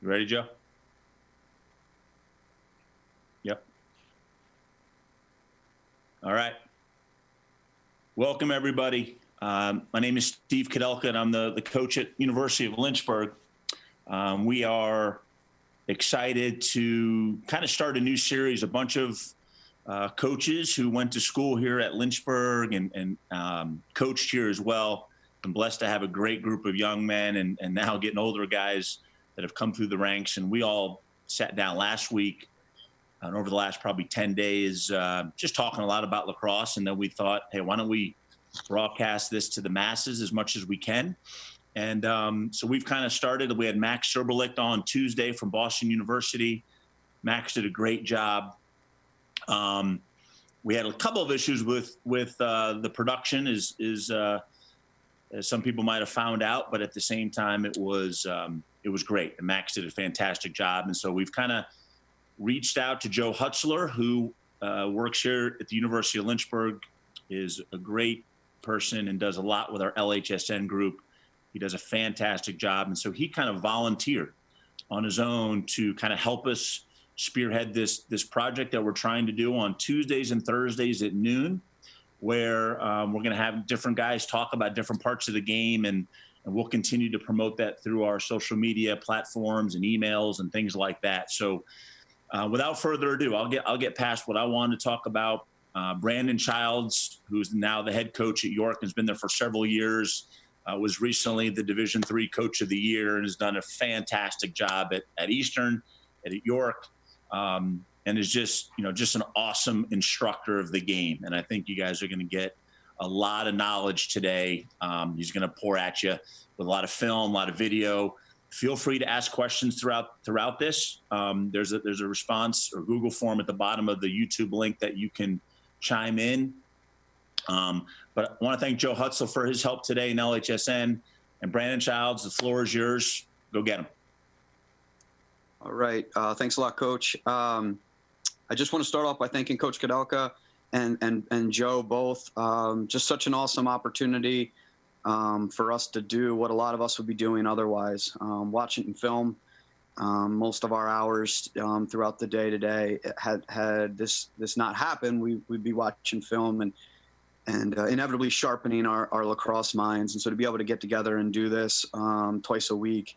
You ready, Joe? Yep. All right. Welcome, everybody. My name is Steve Koudelka, and I'm the coach at University of Lynchburg. We are excited to kind of start a new series. A bunch of coaches who went to school here at Lynchburg and coached here as well. I'm blessed to have a great group of young men and now getting older guys that have come through the ranks. And we all sat down last week and over the last probably 10 days, just talking a lot about lacrosse. And then we thought, hey, why don't we broadcast this to the masses as much as we can? And so we've kind of started. We had Max Serberlicht on Tuesday from Boston University. Max did a great job. We had a couple of issues with the production, as some people might have found out, but at the same time, it was great. And Max did a fantastic job. And so we've kind of reached out to Joe Hutzler, who works here at the University of Lynchburg, is a great person and does a lot with our LHSN group. He does a fantastic job. And so he kind of volunteered on his own to kind of help us spearhead this project that we're trying to do on Tuesdays and Thursdays at noon, where we're going to have different guys talk about different parts of the game, and we'll continue to promote that through our social media platforms and emails and things like that. So without further ado, I'll get past what I wanted to talk about. Brandon Childs, who's now the head coach at York, has been there for several years, was recently the Division III Coach of the Year and has done a fantastic job at Eastern, at York. And is just an awesome instructor of the game. And I think you guys are going to get a lot of knowledge today. He's going to pour at you with a lot of film, a lot of video. Feel free to ask questions throughout this. There's a response or Google form at the bottom of the YouTube link that you can chime in. But I want to thank Joe Hutzler for his help today in LHSN. And Brandon Childs, the floor is yours. Go get him. All right. Thanks a lot, Coach. I just want to start off by thanking Coach Koudelka and Joe both. Just such an awesome opportunity for us to do what a lot of us would be doing otherwise. Watching film most of our hours throughout the day today. Had this not happened, we'd be watching film and inevitably sharpening our lacrosse minds. And so to be able to get together and do this twice a week,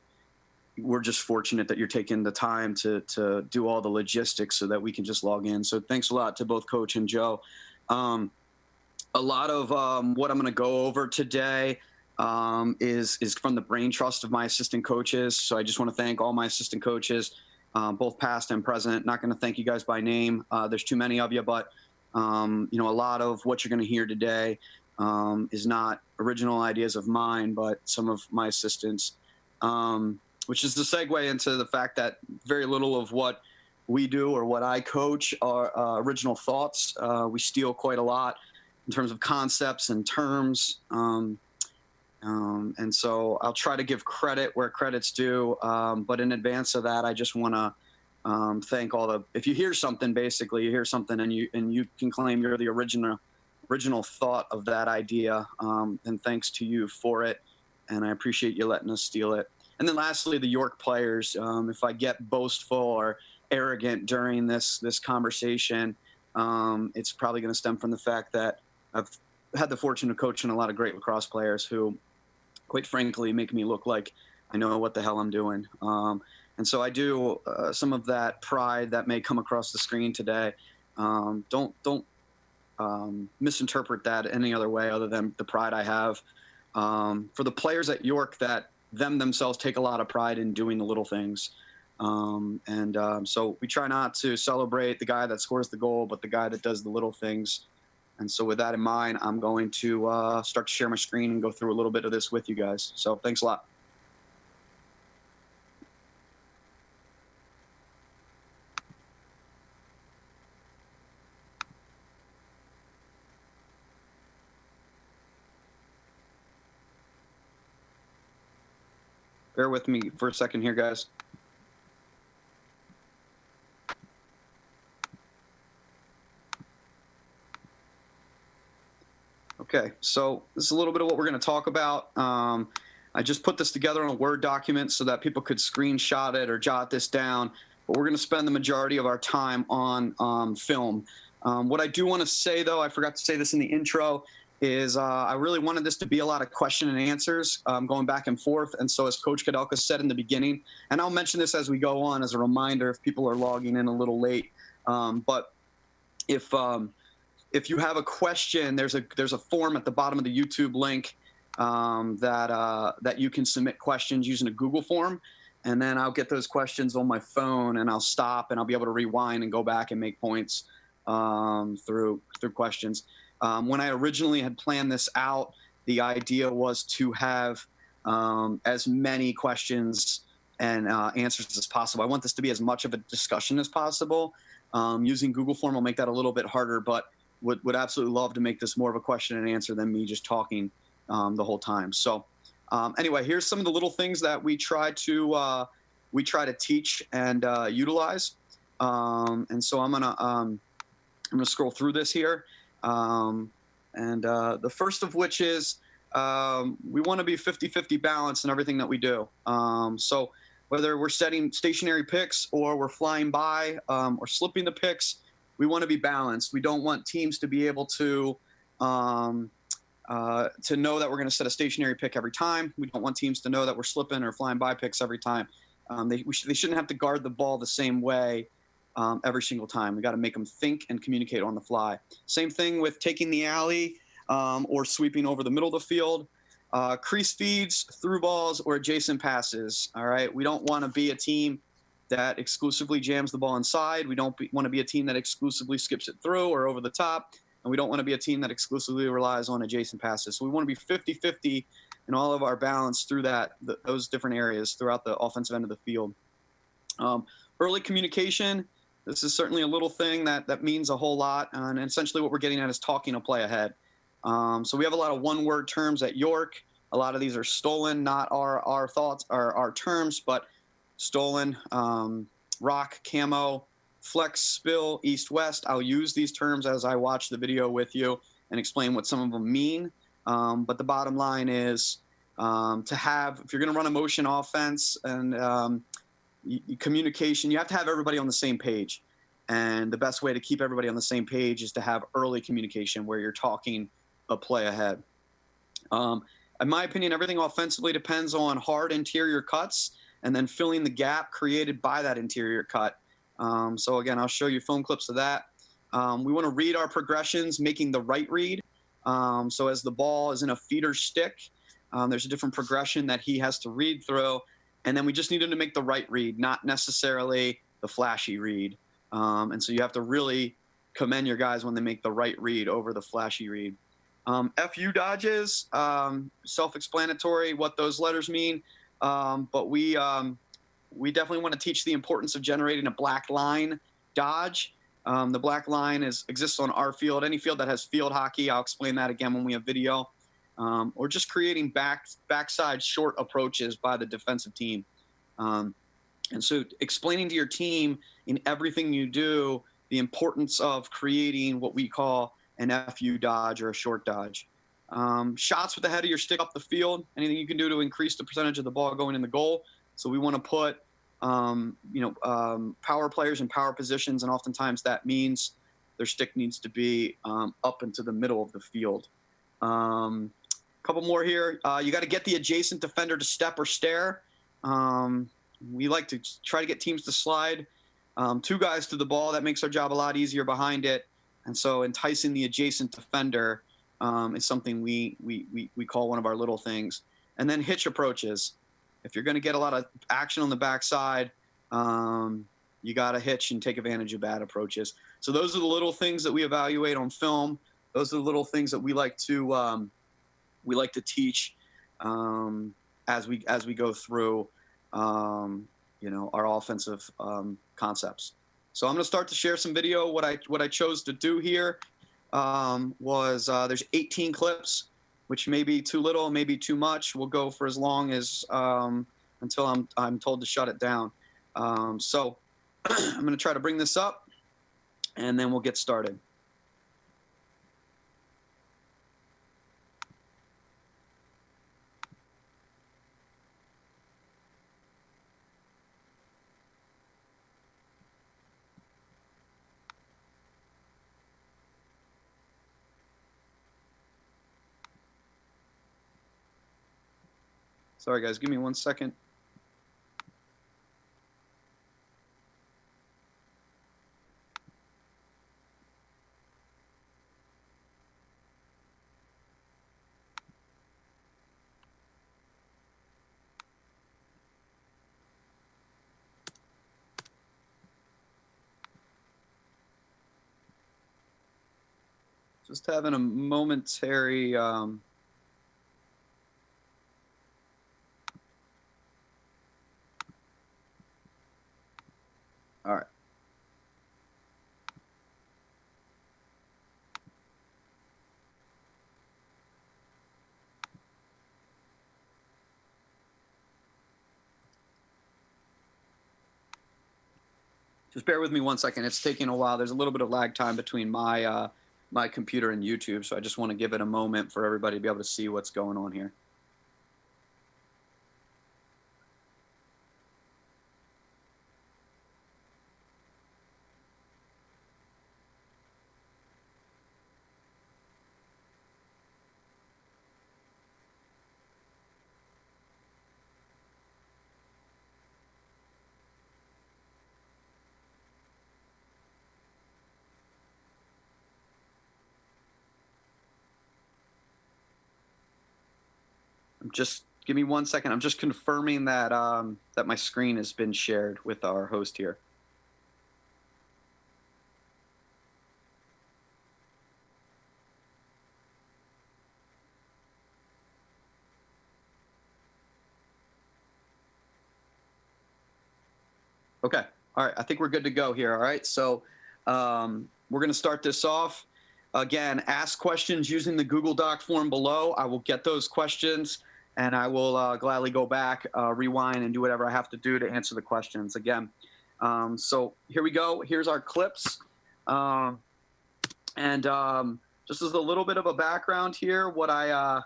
we're just fortunate that you're taking the time to do all the logistics so that we can just log in. So thanks a lot to both Coach and Joe. A lot of what I'm going to go over today is from the brain trust of my assistant coaches. So I just want to thank all my assistant coaches, both past and present. Not going to thank you guys by name. There's too many of you, but a lot of what you're going to hear today is not original ideas of mine, but some of my assistants. Which is the segue into the fact that very little of what we do or what I coach are original thoughts. We steal quite a lot in terms of concepts and terms. And so I'll try to give credit where credit's due. But in advance of that, I just want to thank if you hear something, basically you hear something and you can claim you're the original thought of that idea. And thanks to you for it. And I appreciate you letting us steal it. And then lastly, the York players. If I get boastful or arrogant during this conversation, it's probably going to stem from the fact that I've had the fortune of coaching a lot of great lacrosse players who, quite frankly, make me look like I know what the hell I'm doing. And so I do some of that pride that may come across the screen today. Don't misinterpret that any other way other than the pride I have. For the players at York that themselves take a lot of pride in doing the little things. So we try not to celebrate the guy that scores the goal, but the guy that does the little things. And so with that in mind, I'm going to start to share my screen and go through a little bit of this with you guys. So thanks a lot. Bear with me for a second here, guys. Okay, so this is a little bit of what we're going to talk about. I just put this together on a Word document so that people could screenshot it or jot this down. But we're going to spend the majority of our time on film. What I do want to say, though, I forgot to say this in the intro, is I really wanted this to be a lot of question and answers going back and forth. And so as Coach Koudelka said in the beginning, and I'll mention this as we go on as a reminder if people are logging in a little late, but if you have a question, there's a form at the bottom of the YouTube link that you can submit questions using a Google form, and then I'll get those questions on my phone, and I'll stop, and I'll be able to rewind and go back and make points through questions. When I originally had planned this out, the idea was to have as many questions and answers as possible. I want this to be as much of a discussion as possible. Using Google form will make that a little bit harder, but would absolutely love to make this more of a question and answer than me just talking the whole time. So anyway, here's some of the little things that we try to teach and utilize. And so I'm gonna scroll through this here. The first of which is we want to be 50-50 balanced in everything that we do. So whether we're setting stationary picks or we're flying by or slipping the picks, we want to be balanced. We don't want teams to be able to know that we're going to set a stationary pick every time. We don't want teams to know that we're slipping or flying by picks every time. They shouldn't have to guard the ball the same way every single time. We got to make them think and communicate on the fly. Same thing with taking the alley or sweeping over the middle of the field. Crease feeds, through balls, or adjacent passes. All right. We don't want to be a team that exclusively jams the ball inside. We don't want to be a team that exclusively skips it through or over the top. And we don't want to be a team that exclusively relies on adjacent passes. So we want to be 50-50 in all of our balance through those different areas throughout the offensive end of the field. Early communication. This is certainly a little thing that means a whole lot. And essentially what we're getting at is talking a play ahead. So we have a lot of one-word terms at York. A lot of these are stolen, not our thoughts, our terms, but stolen, rock, camo, flex, spill, east, west. I'll use these terms as I watch the video with you and explain what some of them mean. But the bottom line is to have, if you're going to run a motion offense and communication, you have to have everybody on the same page. And the best way to keep everybody on the same page is to have early communication where you're talking a play ahead. In my opinion, everything offensively depends on hard interior cuts and then filling the gap created by that interior cut. So again, I'll show you film clips of that. We want to read our progressions, making the right read. So as the ball is in a feeder stick, there's a different progression that he has to read through. And then we just need him to make the right read, not necessarily the flashy read. And so you have to really commend your guys when they make the right read over the flashy read. FU dodges, self-explanatory what those letters mean. But we definitely want to teach the importance of generating a black line dodge. The black line exists on our field, any field that has field hockey. I'll explain that again when we have video. Or just creating backside short approaches by the defensive team. And so explaining to your team in everything you do the importance of creating what we call an FU dodge or a short dodge. Shots with the head of your stick up the field, anything you can do to increase the percentage of the ball going in the goal. So we want to put, power players in power positions, and oftentimes that means their stick needs to be up into the middle of the field. Couple more here. You got to get the adjacent defender to step or stare. We like to try to get teams to slide two guys to the ball. That makes our job a lot easier behind it. And so enticing the adjacent defender is something we call one of our little things. And then hitch approaches. If you're going to get a lot of action on the backside, you got to hitch and take advantage of bad approaches. So those are the little things that we evaluate on film. Those are the little things that we like to teach as we go through our offensive concepts. So I'm going to start to share some video. What I chose to do here was there's 18 clips, which may be too little, maybe too much. We'll go for as long as until I'm told to shut it down. So I'm going to try to bring this up, and then we'll get started. Sorry, guys. Give me 1 second. Just having a momentary all right. Just bear with me 1 second. It's taking a while. There's a little bit of lag time between my my computer and YouTube, so I just want to give it a moment for everybody to be able to see what's going on here. Just give me 1 second. I'm just confirming that that my screen has been shared with our host here. Okay. All right. I think we're good to go here. All right. So we're going to start this off. Again, ask questions using the Google Doc form below. I will get those questions and I will gladly go back, rewind, and do whatever I have to do to answer the questions again. So here we go. Here's our clips. Just as a little bit of a background here, what I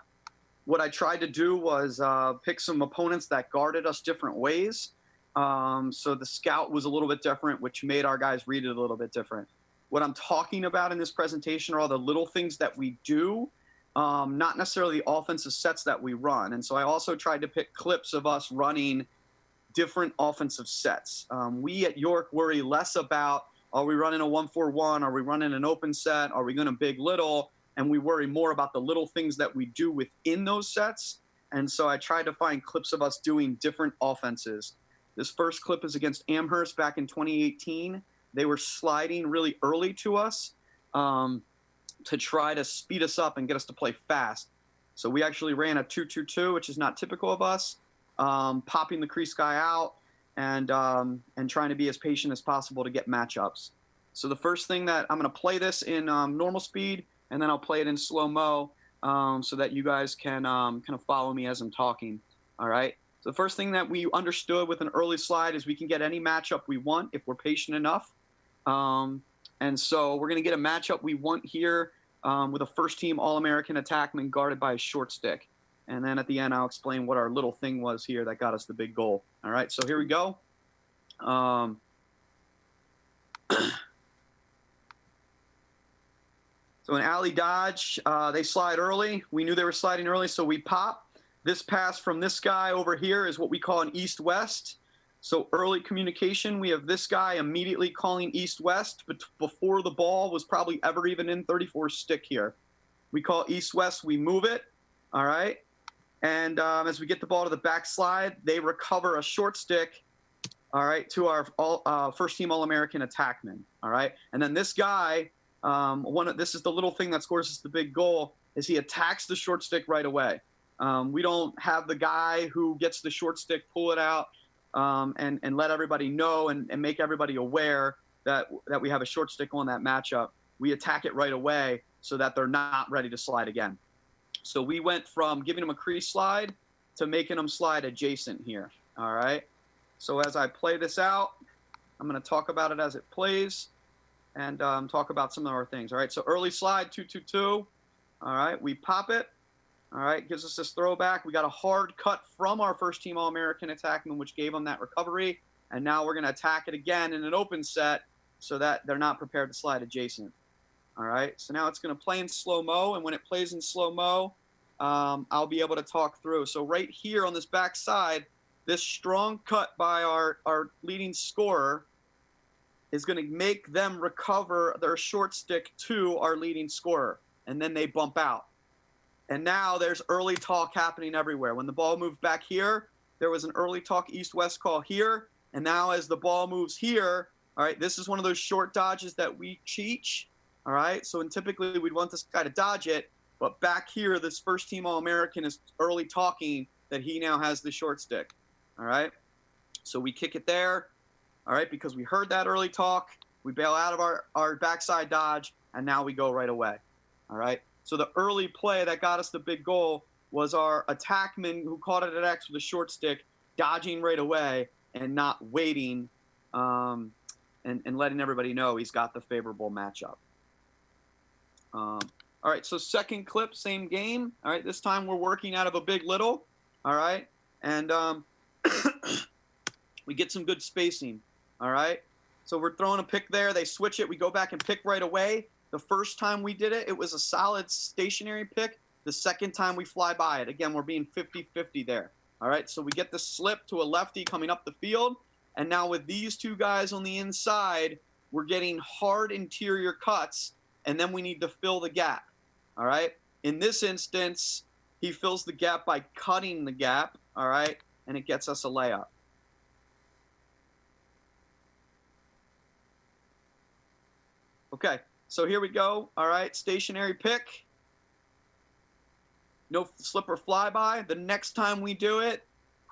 tried to do was pick some opponents that guarded us different ways. So the scout was a little bit different, which made our guys read it a little bit different. What I'm talking about in this presentation are all the little things that we do, not necessarily the offensive sets that we run. And so I also tried to pick clips of us running different offensive sets. We at York worry less about, are we running a 1-4-1? Are we running an open set? Are we going to big little? And we worry more about the little things that we do within those sets. And so I tried to find clips of us doing different offenses. This first clip is against Amherst back in 2018. They were sliding really early to us to try to speed us up and get us to play fast. So we actually ran a 2-2-2, which is not typical of us, popping the crease guy out and trying to be as patient as possible to get matchups. So the first thing that I'm going to play this in normal speed, and then I'll play it in slow-mo so that you guys can kind of follow me as I'm talking. All right. So the first thing that we understood with an early slide is we can get any matchup we want if we're patient enough. And so we're going to get a matchup we want here with a first-team All-American attackman guarded by a short stick. And then at the end, I'll explain what our little thing was here that got us the big goal. All right, so here we go. So in alley dodge, they slide early. We knew they were sliding early, so we pop. This pass from this guy over here is what we call an east-west. So early communication, we have this guy immediately calling east-west, but before the ball was probably ever even in 34 stick here. We call east-west, we move it, all right? And as we get the ball to the backslide, they recover a short stick, all right, to our first-team All-American attackman, all right? And then this guy, this is the little thing that scores us the big goal, is he attacks the short stick right away. We don't have the guy who gets the short stick pull it out and let everybody know and make everybody aware that we have a short stick on that matchup. We attack it right away so that they're not ready to slide again. So we went from giving them a crease slide to making them slide adjacent here. All right. So as I play this out, I'm going to talk about it as it plays and talk about some of our things. All right. So early slide, 2-2-2. All right. We pop it. All right, gives us this throwback. We got a hard cut from our first-team All-American attackman, which gave them that recovery. And now we're going to attack it again in an open set so that they're not prepared to slide adjacent. All right, so now it's going to play in slow-mo. And when it plays in slow-mo, I'll be able to talk through. So right here on this back side, this strong cut by our leading scorer is going to make them recover their short stick to our leading scorer, and then they bump out. And now there's early talk happening everywhere. When the ball moved back here, there was an early talk east-west call here, and now as the ball moves here, all right, this is one of those short dodges that we teach, all right? So typically we'd want this guy to dodge it, but back here, this first-team All-American is early talking that he now has the short stick, all right? So we kick it there, all right, because we heard that early talk. We bail out of our backside dodge, and now we go right away, all right? So the early play that got us the big goal was our attackman who caught it at X with a short stick, dodging right away and not waiting and letting everybody know he's got the favorable matchup. All right, so second clip, same game. All right, this time we're working out of a big little, all right? And we get some good spacing, all right? So we're throwing a pick there. They switch it. We go back and pick right away. The first time we did it, it was a solid stationary pick. The second time we fly by it. Again, we're being 50-50 there. All right, so we get the slip to a lefty coming up the field. And now with these two guys on the inside, we're getting hard interior cuts, and then we need to fill the gap. All right, in this instance, he fills the gap by cutting the gap. All right, and it gets us a layup. Okay. So here we go. All right, stationary pick. No slip or flyby. The next time we do it,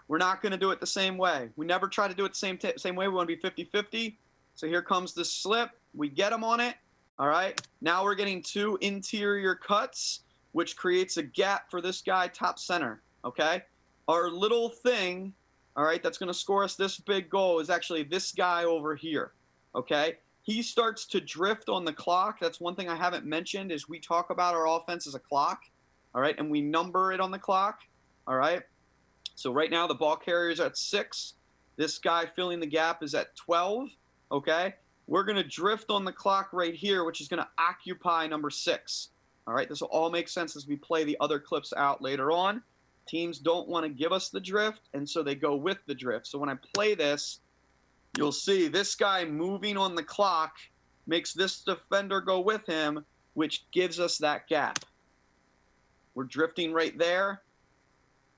we're not going to do it the same way. We never try to do it the same way. We want to be 50-50. So here comes the slip. We get him on it. All right. Now we're getting two interior cuts, which creates a gap for this guy top center. Okay. Our little thing, all right, that's going to score us this big goal is actually this guy over here. Okay. He starts to drift on the clock. That's one thing I haven't mentioned is we talk about our offense as a clock, all right, and we number it on the clock, all right? So right now the ball carrier is at 6. This guy filling the gap is at 12, okay? We're going to drift on the clock right here, which is going to occupy number 6, all right? This will all make sense as we play the other clips out later on. Teams don't want to give us the drift, and so they go with the drift. So when I play this, you'll see this guy moving on the clock makes this defender go with him, which gives us that gap. We're drifting right there.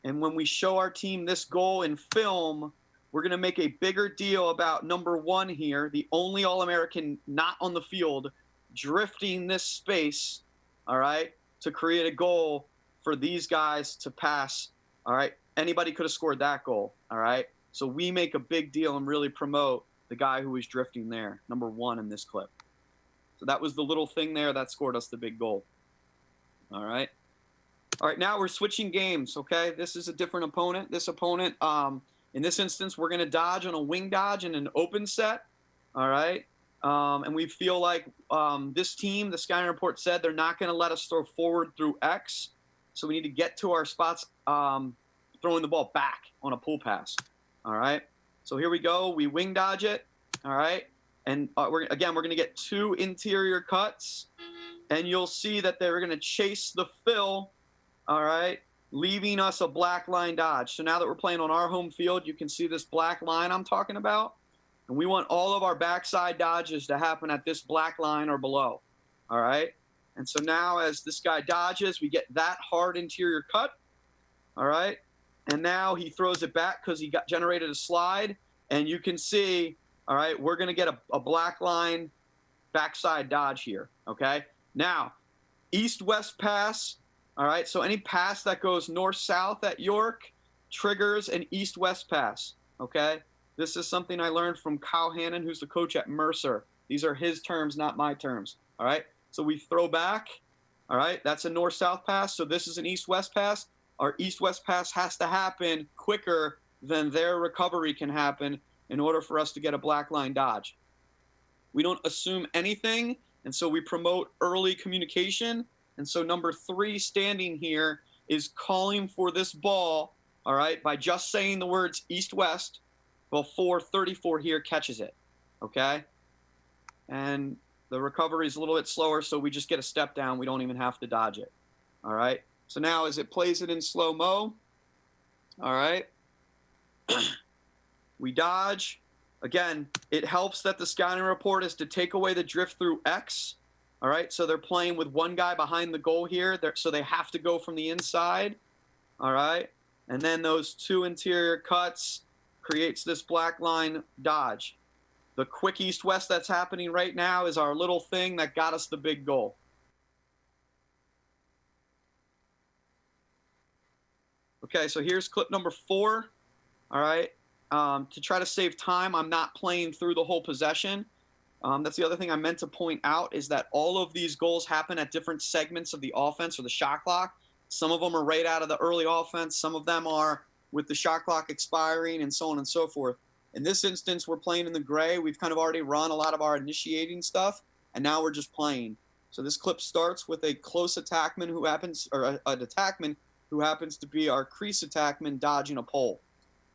And when we show our team this goal in film, we're going to make a bigger deal about number 1 here, the only All-American not on the field, drifting this space, all right, to create a goal for these guys to pass, all right? Anybody could have scored that goal, all right? So we make a big deal and really promote the guy who was drifting there, number 1 in this clip. So that was the little thing there that scored us the big goal. All right. All right, now we're switching games, okay? This is a different opponent. This opponent, in this instance, we're going to dodge on a wing dodge in an open set, all right? And we feel like this team, the Skyline Report said, they're not going to let us throw forward through X. So we need to get to our spots throwing the ball back on a pull pass. All right, so here we go. We wing dodge it, all right? And we're going to get 2 interior cuts, and you'll see that they're going to chase the fill, all right, leaving us a black line dodge. So now that we're playing on our home field, you can see this black line I'm talking about, and we want all of our backside dodges to happen at this black line or below, all right? And so now as this guy dodges, we get that hard interior cut, all right? And now he throws it back because he generated a slide. And you can see, all right, we're going to get a black line backside dodge here, okay? Now, east-west pass, all right? So any pass that goes north-south at York triggers an east-west pass, okay? This is something I learned from Kyle Hannon, who's the coach at Mercer. These are his terms, not my terms, all right? So we throw back, all right? That's a north-south pass. So this is an east-west pass. Our east-west pass has to happen quicker than their recovery can happen in order for us to get a black line dodge. We don't assume anything, and so we promote early communication. And so number 3 standing here is calling for this ball, all right, by just saying the words east-west before 34 here catches it, okay? And the recovery is a little bit slower, so we just get a step down. We don't even have to dodge it, all right? So now as it plays it in slow-mo, all right, we dodge. Again, it helps that the scouting report is to take away the drift through X. All right, so they're playing with one guy behind the goal here, so they have to go from the inside. All right, and then those two interior cuts creates this black line dodge. The quick east-west that's happening right now is our little thing that got us the big goal. Okay, so here's clip number 4. All right, to try to save time, I'm not playing through the whole possession. That's the other thing I meant to point out, is that all of these goals happen at different segments of the offense or the shot clock. Some of them are right out of the early offense. Some of them are with the shot clock expiring, and so on and so forth. In this instance, we're playing in the gray. We've kind of already run a lot of our initiating stuff, and now we're just playing. So this clip starts with a close attackman who happens, or an attackman who happens to be our crease attackman dodging a pole.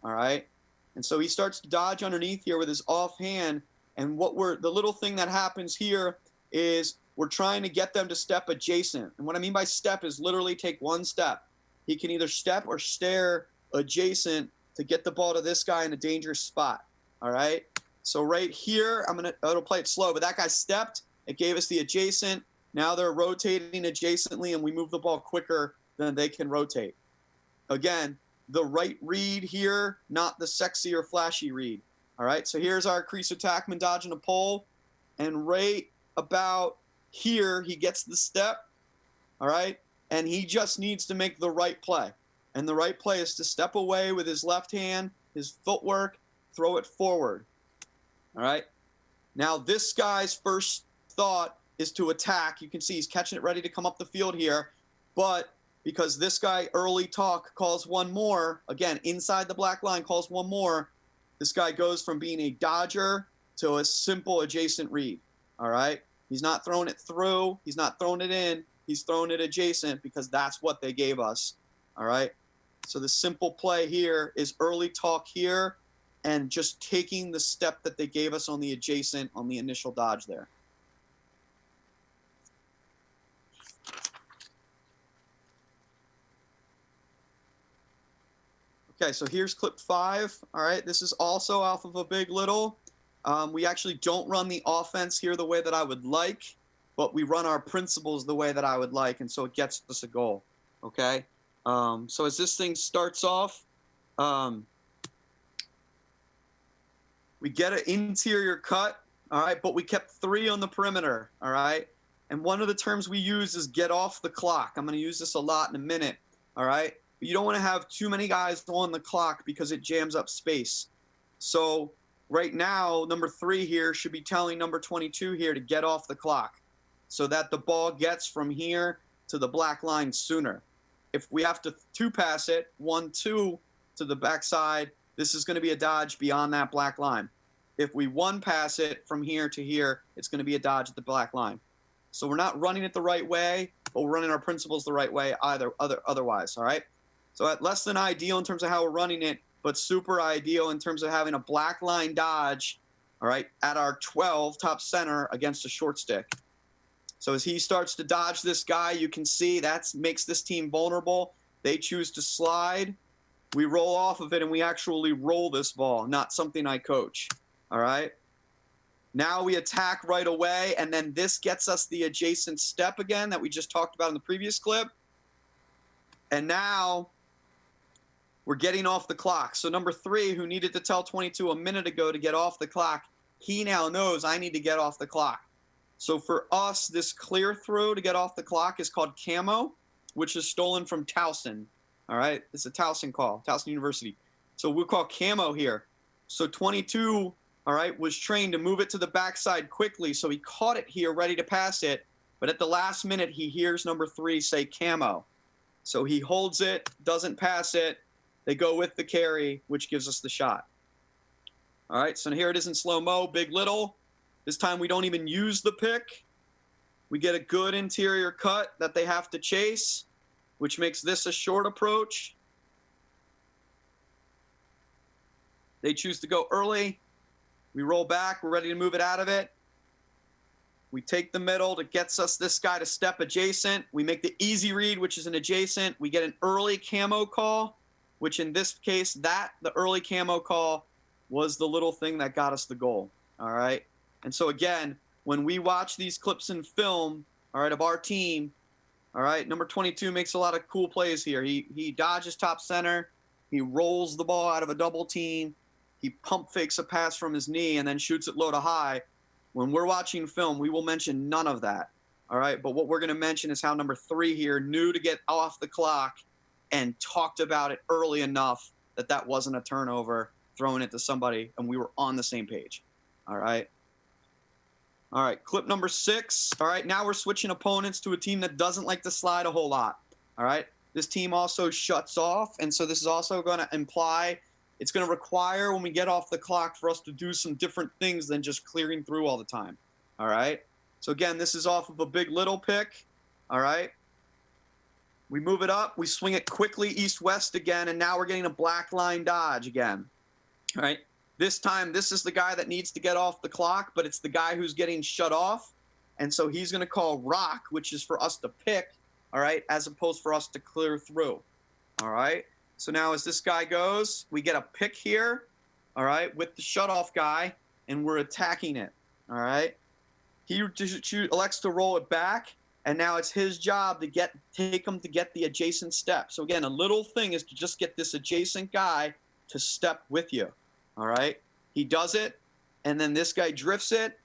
All right, and so he starts to dodge underneath here with his offhand. And the little thing that happens here is we're trying to get them to step adjacent. And what I mean by step is literally take one step. He can either step or stare adjacent to get the ball to this guy in a dangerous spot. All right. So right here, it'll play it slow, but that guy stepped. It gave us the adjacent. Now they're rotating adjacently, and we move the ball quicker than they can rotate. Again, the right read here, not the sexy or flashy read. All right, so here's our crease attackman dodging a pole, and right about here, he gets the step, all right, and he just needs to make the right play. And the right play is to step away with his left hand, his footwork, throw it forward, all right. Now, this guy's first thought is to attack. You can see he's catching it ready to come up the field here, but because this guy early talk calls one more, again, inside the black line calls one more, this guy goes from being a dodger to a simple adjacent read, all right? He's not throwing it through. He's not throwing it in. He's throwing it adjacent because that's what they gave us, all right? So the simple play here is early talk here and just taking the step that they gave us on the adjacent on the initial dodge there. Okay, so here's clip 5. All right, this is also off of a big little. We actually don't run the offense here the way that I would like, but we run our principles the way that I would like, and so it gets us a goal. Okay, so as this thing starts off, we get an interior cut. All right, but we kept 3 on the perimeter. All right, and one of the terms we use is get off the clock. I'm going to use this a lot in a minute. All right. But you don't want to have too many guys on the clock because it jams up space. So right now, number 3 here should be telling number 22 here to get off the clock so that the ball gets from here to the black line sooner. If we have to pass it, 1-2 to the backside, this is going to be a dodge beyond that black line. If we 1 pass it from here to here, it's going to be a dodge at the black line. So we're not running it the right way, but we're running our principles the right way otherwise, all right? So less than ideal in terms of how we're running it, but super ideal in terms of having a black line dodge, all right, at our 12 top center against a short stick. So as he starts to dodge this guy, you can see that makes this team vulnerable. They choose to slide. We roll off of it, and we actually roll this ball, not something I coach, all right? Now we attack right away, and then this gets us the adjacent step again that we just talked about in the previous clip. And now we're getting off the clock. So number 3, who needed to tell 22 a minute ago to get off the clock, he now knows I need to get off the clock. So for us, this clear through to get off the clock is called camo, which is stolen from Towson. All right, it's a Towson call, Towson University. So we'll call camo here. So 22, all right, was trained to move it to the backside quickly. So he caught it here, ready to pass it. But at the last minute, he hears number 3 say camo. So he holds it, doesn't pass it. They go with the carry, which gives us the shot. All right, so here it is in slow-mo, big little. This time we don't even use the pick. We get a good interior cut that they have to chase, which makes this a short approach. They choose to go early. We roll back. We're ready to move it out of it. We take the middle that gets us this guy to step adjacent. We make the easy read, which is an adjacent. We get an early camo call, which in this case, the early camo call was the little thing that got us the goal. All right. And so again, when we watch these clips in film, all right, of our team, all right, number 22 makes a lot of cool plays here. He dodges top center. He rolls the ball out of a double team. He pump fakes a pass from his knee and then shoots it low to high. When we're watching film, we will mention none of that. All right. But what we're going to mention is how number 3 here knew to get off the clock and talked about it early enough that that wasn't a turnover, throwing it to somebody, and we were on the same page. All right. All right. Clip number 6. All right. Now we're switching opponents to a team that doesn't like to slide a whole lot. All right. This team also shuts off. And so this is also going to imply it's going to require when we get off the clock for us to do some different things than just clearing through all the time. All right. So again, this is off of a big little pick. All right. We move it up. We swing it quickly east-west again. And now we're getting a black line dodge again. All right. This time, this is the guy that needs to get off the clock, but it's the guy who's getting shut off. And so he's going to call rock, which is for us to pick. All right. As opposed for us to clear through. All right. So now as this guy goes, we get a pick here, all right, with the shutoff guy, and we're attacking it, all right? He elects to roll it back, and now it's his job to take him to get the adjacent step. So again, a little thing is to just get this adjacent guy to step with you, all right? He does it, and then this guy drifts it,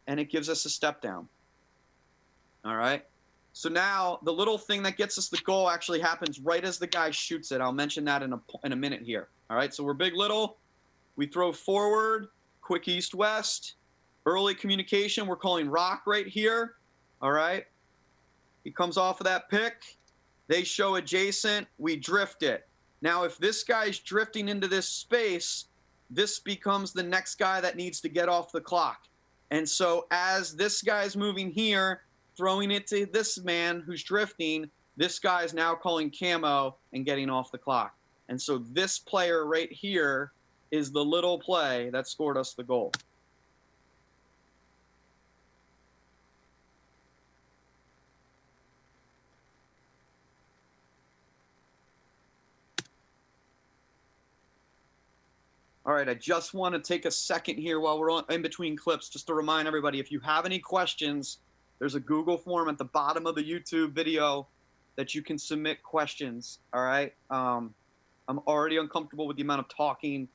and it gives us a step down, all right? So now the little thing that gets us the goal actually happens right as the guy shoots it. I'll mention that in a minute here. All right, so we're big little. We throw forward, quick east-west, early communication. We're calling rock right here. All right. He comes off of that pick. They show adjacent. We drift it. Now, if this guy's drifting into this space, this becomes the next guy that needs to get off the clock. And so as this guy's moving here, throwing it to this man who's drifting, this guy is now calling camo and getting off the clock. And so this player right here is the little play that scored us the goal. All right, I just want to take a second here while we're in between clips just to remind everybody, if you have any questions, there's a Google form at the bottom of the YouTube video that you can submit questions, all right? I'm already uncomfortable with the amount of talking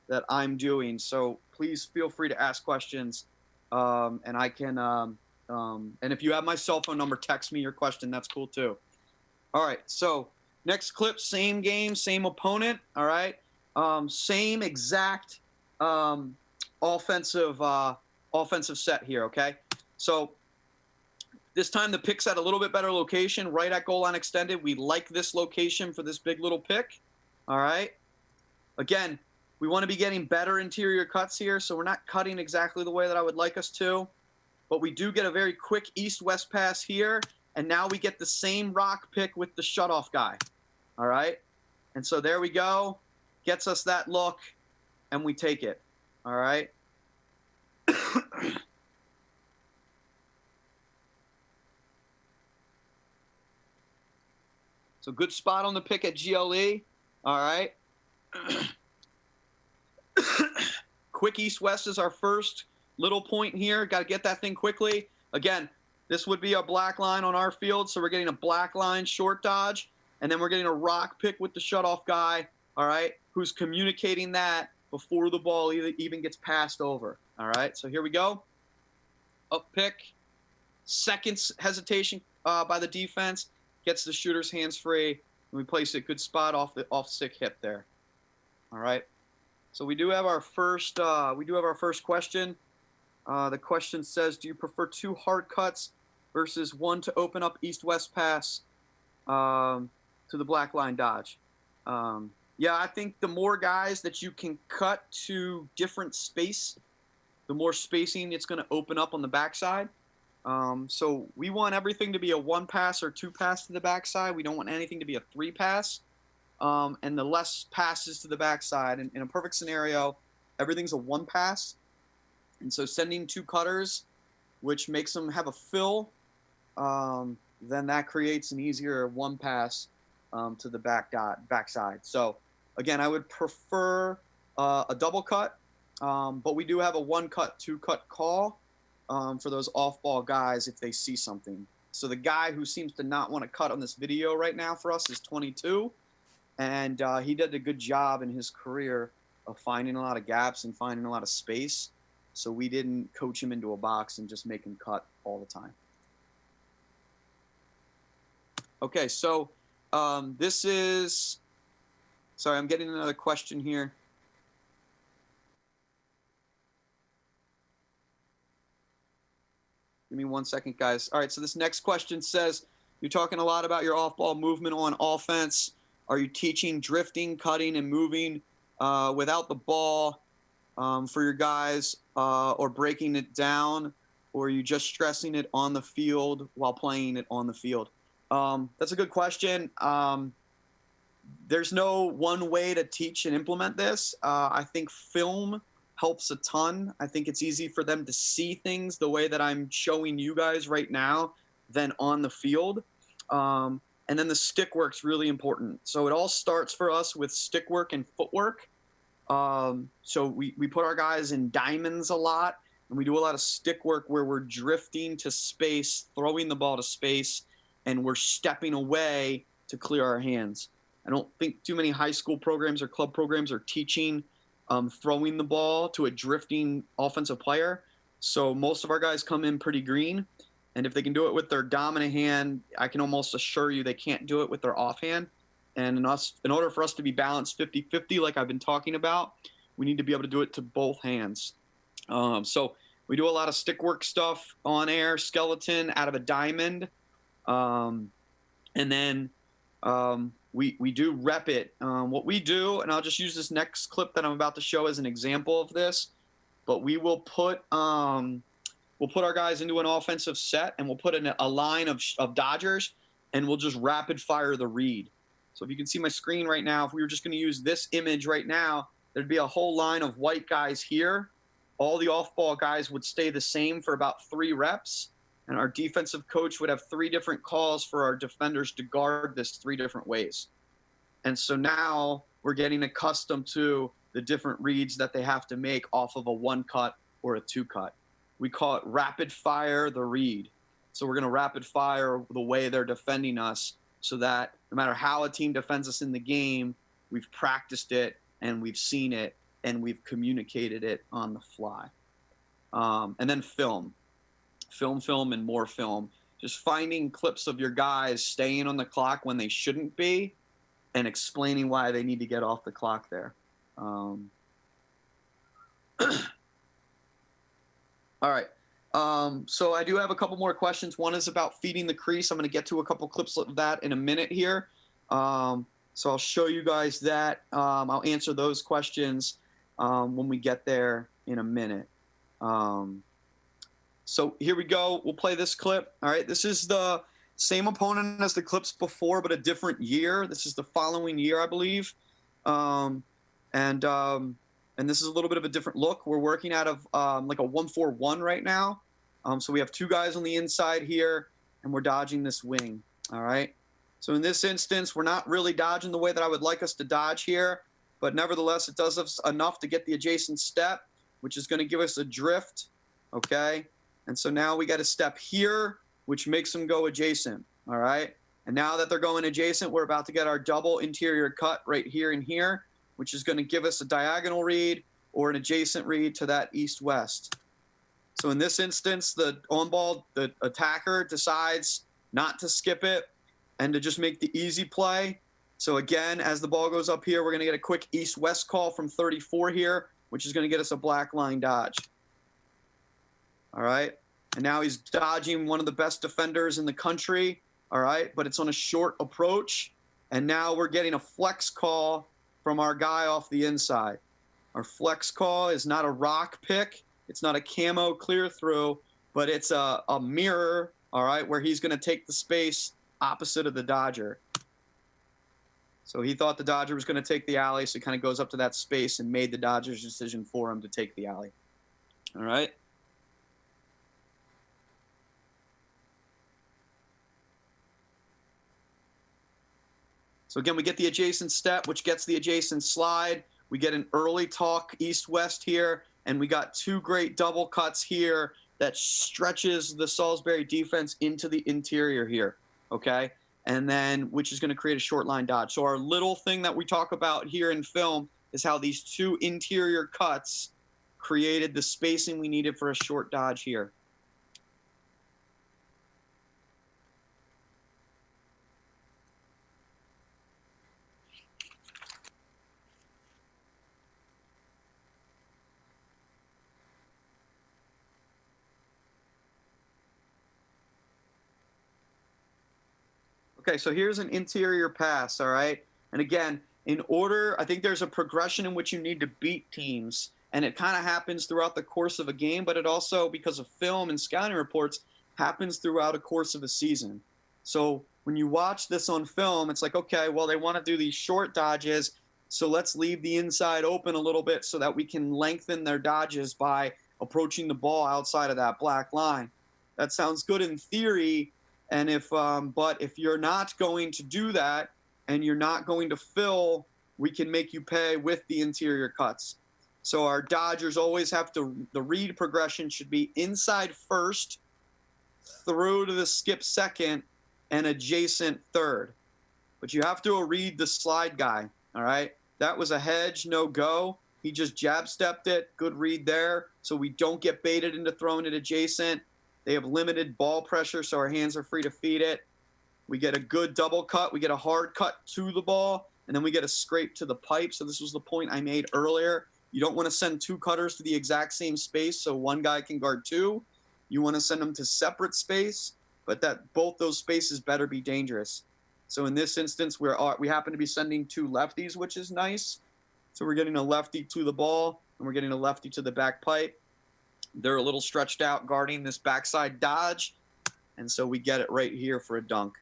that I'm doing, so please feel free to ask questions, and I can, and if you have my cell phone number, text me your question. That's cool too. All right, so next clip, same game, same opponent, all right? Same exact offensive set here, okay? So this time the pick's at a little bit better location, right at goal line extended. We like this location for this big little pick. All right. Again, we want to be getting better interior cuts here, so we're not cutting exactly the way that I would like us to. But we do get a very quick east-west pass here, and now we get the same rock pick with the shutoff guy. All right. And so there we go. Gets us that look, and we take it. All right. So good spot on the pick at GLE. All right. Quick east-west is our first little point here. Got to get that thing quickly. Again, this would be a black line on our field, so we're getting a black line short dodge, and then we're getting a rock pick with the shutoff guy, all right, who's communicating that before the ball even gets passed over. All right, so here we go. Up pick. Second hesitation by the defense. Gets the shooter's hands free, and we place it good spot off sick hip there. All right. So we do have our first question. The question says, do you prefer 2 hard cuts versus 1 to open up east-west pass to the black line dodge? Yeah, I think the more guys that you can cut to different space, the more spacing it's going to open up on the backside. So we want everything to be a 1 pass or 2 pass to the backside. We don't want anything to be a 3 pass. And the less passes to the backside. In a perfect scenario, everything's a 1 pass. And so sending 2 cutters which makes them have a fill. Then that creates an easier one pass to the backside. So again, I would prefer a double cut, but we do have a 1-cut, 2-cut call for those off-ball guys if they see something. So the guy who seems to not want to cut on this video right now for us is 22, and he did a good job in his career of finding a lot of gaps and finding a lot of space. So we didn't coach him into a box and just make him cut all the time. Okay, so this is, sorry, I'm getting another question here. Give me 1 second, guys. All right, so this next question says, you're talking a lot about your off-ball movement on offense. Are you teaching drifting, cutting, and moving without the ball for your guys, or breaking it down, or are you just stressing it on the field while playing it on the field? That's a good question. There's no one way to teach and implement this. I think film helps a ton. I think it's easy for them to see things the way that I'm showing you guys right now than on the field. And then the stick work's really important. So it all starts for us with stick work and footwork. So we put our guys in diamonds a lot, and we do a lot of stick work where we're drifting to space, throwing the ball to space, and we're stepping away to clear our hands. I don't think too many high school programs or club programs are teaching throwing the ball to a drifting offensive player. So most of our guys come in pretty green. And if they can do it with their dominant hand, I can almost assure you they can't do it with their offhand. And in order for us to be balanced 50-50, like I've been talking about, we need to be able to do it to both hands. So we do a lot of stick work stuff on air, skeleton out of a diamond. And then we do rep it. What we do, and I'll just use this next clip that I'm about to show as an example of this, but we will put our guys into an offensive set, and we'll put in a line of dodgers, and we'll just rapid fire the read. So if you can see my screen right now, if we were just going to use this image right now, there'd be a whole line of white guys here. All the off-ball guys would stay the same for about 3 reps. And our defensive coach would have 3 different calls for our defenders to guard this 3 different ways. And so now we're getting accustomed to the different reads that they have to make off of a 1-cut or a 2-cut. We call it rapid fire the read. So we're going to rapid fire the way they're defending us, so that no matter how a team defends us in the game, we've practiced it and we've seen it and we've communicated it on the fly. And then film, and more film. Just finding clips of your guys staying on the clock when they shouldn't be, and explaining why they need to get off the clock there. All right. So I do have a couple more questions. One is about feeding the crease. I'm going to get to a couple clips of that in a minute here. So I'll show you guys that. I'll answer those questions when we get there in a minute. So here we go. We'll play this clip. All right. This is the same opponent as the clips before, but a different year. This is the following year, I believe. And this is a little bit of a different look. We're working out of like a 1-4-1 right now. So we have 2 guys on the inside here, and we're dodging this wing. All right. So in this instance, we're not really dodging the way that I would like us to dodge here, but nevertheless, it does us enough to get the adjacent step, which is going to give us a drift. Okay. And so now we got a step here, which makes them go adjacent. All right. And now that they're going adjacent, we're about to get our double interior cut right here and here, which is going to give us a diagonal read or an adjacent read to that east-west. So in this instance, the on-ball, the attacker decides not to skip it and to just make the easy play. So again, as the ball goes up here, we're going to get a quick east-west call from 34 here, which is going to get us a black line dodge. All right. And now he's dodging one of the best defenders in the country. All right. But it's on a short approach. And now we're getting a flex call from our guy off the inside. Our flex call is not a rock pick. It's not a camo clear through, but it's a mirror, all right, where he's going to take the space opposite of the Dodger. So he thought the Dodger was going to take the alley, so he kind of goes up to that space and made the Dodger's decision for him to take the alley. All right. So again, we get the adjacent step, which gets the adjacent slide. We get an early talk east-west here, and we got two great double cuts here that stretches the Salisbury defense into the interior here, okay? And then, which is going to create a short line dodge. So our little thing that we talk about here in film is how these two interior cuts created the spacing we needed for a short dodge here. Okay, so here's an interior pass, all right? And again, in order, I think there's a progression in which you need to beat teams, and it kind of happens throughout the course of a game, but it also, because of film and scouting reports, happens throughout a course of a season. So when you watch this on film, it's like, okay, well, they want to do these short dodges, so let's leave the inside open a little bit so that we can lengthen their dodges by approaching the ball outside of that black line. That sounds good in theory, and but if you're not going to do that and you're not going to fill, we can make you pay with the interior cuts. So our dodgers always have to, the read progression should be inside first, through to the skip second, and adjacent third. But you have to read the slide guy, all right? That was a hedge, no go. He just jab stepped it, good read there. So we don't get baited into throwing it adjacent. They have limited ball pressure, so our hands are free to feed it. We get a good double cut. We get a hard cut to the ball, and then we get a scrape to the pipe. So this was the point I made earlier. You don't want to send two cutters to the exact same space so one guy can guard two. You want to send them to separate space, but that both those spaces better be dangerous. So in this instance, we happen to be sending two lefties, which is nice. So we're getting a lefty to the ball, and we're getting a lefty to the back pipe. They're a little stretched out guarding this backside dodge, and so we get it right here for a dunk.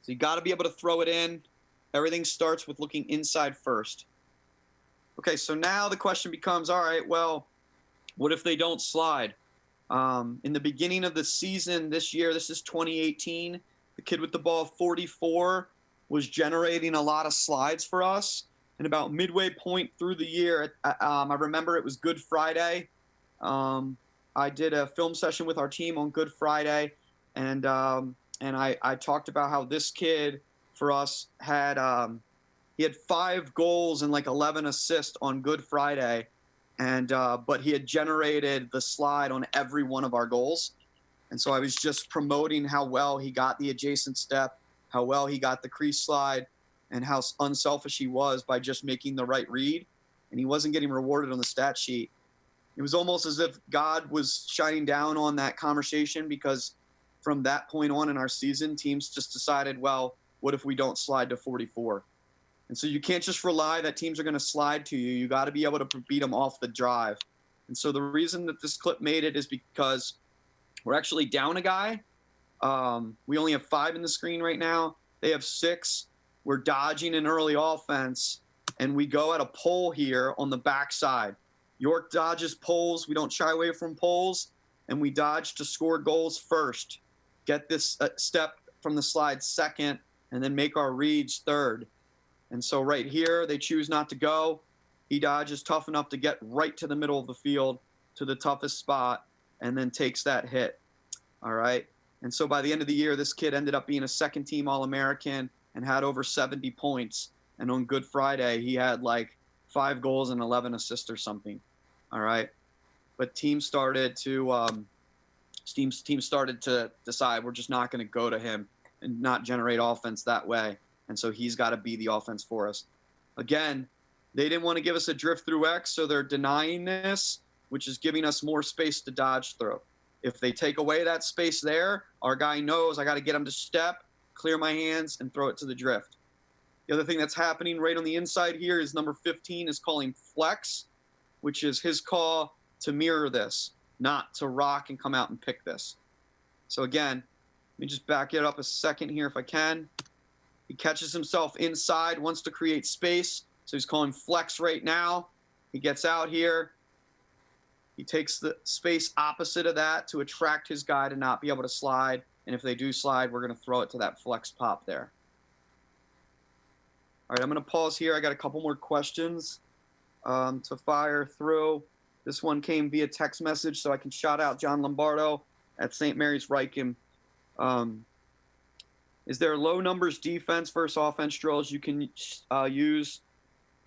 So you got to be able to throw it in. Everything starts with looking inside first. Okay, so now the question becomes, all right, well, what if they don't slide? In the beginning of the season this year, this is 2018, the kid with the ball 44 was generating a lot of slides for us. And about midway point through the year, I remember it was Good Friday. I did a film session with our team on Good Friday, and I talked about how this kid for us had he had 5 goals and like 11 assists on Good Friday, and but he had generated the slide on every one of our goals. And so I was just promoting how well he got the adjacent step, how well he got the crease slide, and how unselfish he was by just making the right read. And he wasn't getting rewarded on the stat sheet. It was almost as if God was shining down on that conversation, because from that point on in our season, teams just decided, well, what if we don't slide to 44? And so you can't just rely that teams are going to slide to you. You got to be able to beat them off the drive. And so the reason that this clip made it is because we're actually down a guy. We only have 5 in the screen right now. They have 6. We're dodging an early offense, and we go at a pull here on the backside. York dodges pulls. We don't shy away from pulls, and we dodge to score goals first. Get this step from the slide second, and then make our reads third. And so right here, they choose not to go. He dodges tough enough to get right to the middle of the field, to the toughest spot, and then takes that hit. All right. And so by the end of the year, this kid ended up being a second-team All-American and had over 70 points. And on Good Friday, he had like 5 goals and 11 assists or something. All right. But teams started to decide we're just not going to go to him and not generate offense that way. And so he's got to be the offense for us. Again, they didn't want to give us a drift through X, so they're denying this, which is giving us more space to dodge through. If they take away that space there, our guy knows I got to get him to step, clear my hands, and throw it to the drift. The other thing that's happening right on the inside here is number 15 is calling flex, which is his call to mirror this, not to rock and come out and pick this. So again, let me just back it up a second here if I can. He catches himself inside, wants to create space, so he's calling flex right now. He gets out here. He takes the space opposite of that to attract his guy to not be able to slide. And if they do slide, we're going to throw it to that flex pop there. All right, I'm going to pause here. I got a couple more questions to fire through. This one came via text message, so I can shout out John Lombardo at St. Mary's Ryken. Is there low numbers defense versus offense drills you can use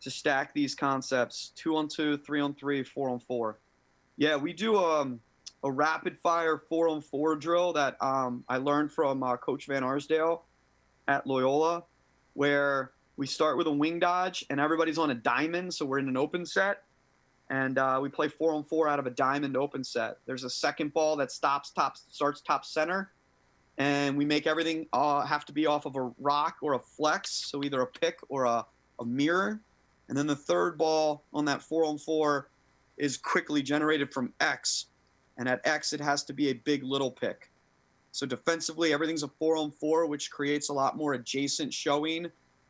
to stack these concepts? 2-on-2, 3-on-3, 4-on-4. Yeah, we do a rapid fire 4-on-4 drill that I learned from Coach Van Arsdale at Loyola, where we start with a wing dodge and everybody's on a diamond. So we're in an open set, and we play 4-on-4 out of a diamond open set. There's a second ball that starts top center, and we make everything have to be off of a rock or a flex. So either a pick or a mirror. And then the third ball on that 4-on-4 is quickly generated from X. And at X, it has to be a big little pick. So defensively, everything's a 4-on-4, which creates a lot more adjacent showing,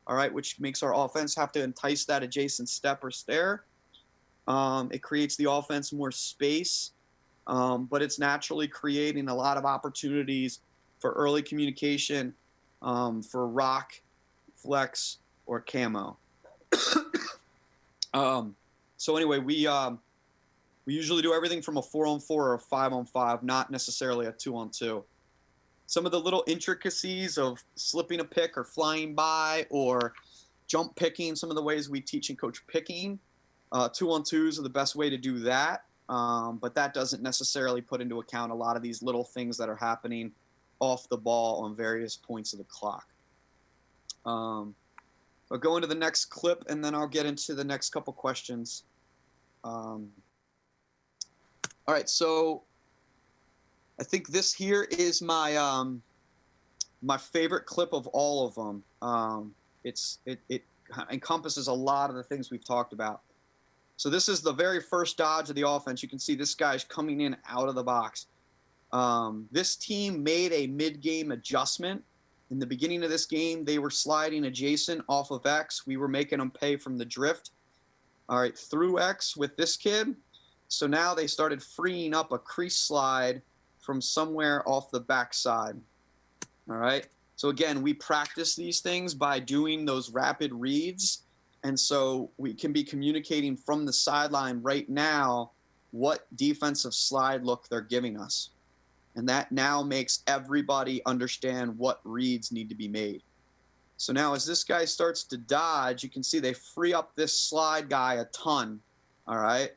all right, which makes our offense have to entice that adjacent step or stare. It creates the offense more space, but it's naturally creating a lot of opportunities for early communication, for rock, flex, or camo. So anyway, we usually do everything from a 4-on-4 or a 5-on-5, not necessarily a 2-on-2. Some of the little intricacies of slipping a pick or flying by or jump picking, some of the ways we teach and coach picking, 2-on-2s are the best way to do that. But that doesn't necessarily put into account a lot of these little things that are happening off the ball on various points of the clock. I'll go into the next clip, and then I'll get into the next couple questions. All right, so I think this here is my my favorite clip of all of them. It encompasses a lot of the things we've talked about. So this is the very first dodge of the offense. You can see this guy's coming in out of the box. This team made a mid-game adjustment. In the beginning of this game, they were sliding adjacent off of X. We were making them pay from the drift. All right, through X with this kid. So now they started freeing up a crease slide from somewhere off the backside. All right. So again, we practice these things by doing those rapid reads. And so we can be communicating from the sideline right now what defensive slide look they're giving us. And that now makes everybody understand what reads need to be made. So now as this guy starts to dodge, you can see they free up this slide guy a ton. All right.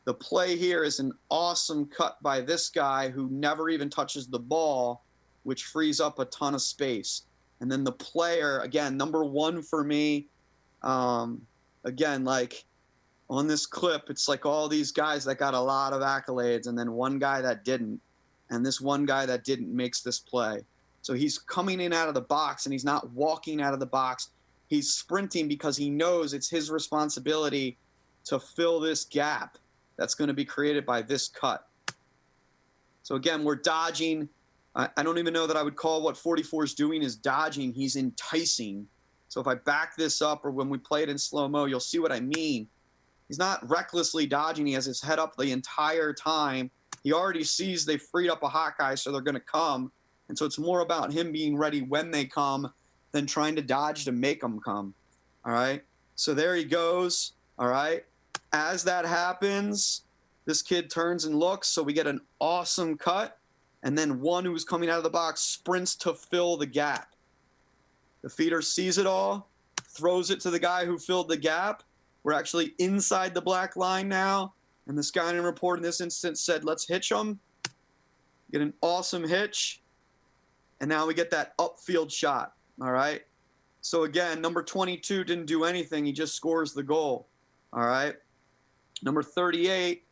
The play here is an awesome cut by this guy who never even touches the ball, which frees up a ton of space. And then the player, again, number one for me, again, like on this clip, it's like all these guys that got a lot of accolades and then one guy that didn't. And this one guy that didn't makes this play. So he's coming in out of the box, and he's not walking out of the box. He's sprinting because he knows it's his responsibility to fill this gap that's going to be created by this cut. So again, we're dodging. I don't even know that I would call what 44 is doing is dodging. He's enticing. So if I back this up, or when we play it in slow-mo, you'll see what I mean. He's not recklessly dodging. He has his head up the entire time. He already sees they freed up a hot guy, so they're going to come. And so it's more about him being ready when they come than trying to dodge to make them come. All right. So there he goes. All right. As that happens, this kid turns and looks. So we get an awesome cut. And then one who's coming out of the box sprints to fill the gap. The feeder sees it all, throws it to the guy who filled the gap. We're actually inside the black line now. And the scouting report in this instance said, let's hitch them. Get an awesome hitch. And now we get that upfield shot. All right. So again, number 22 didn't do anything. He just scores the goal. All right. Number 38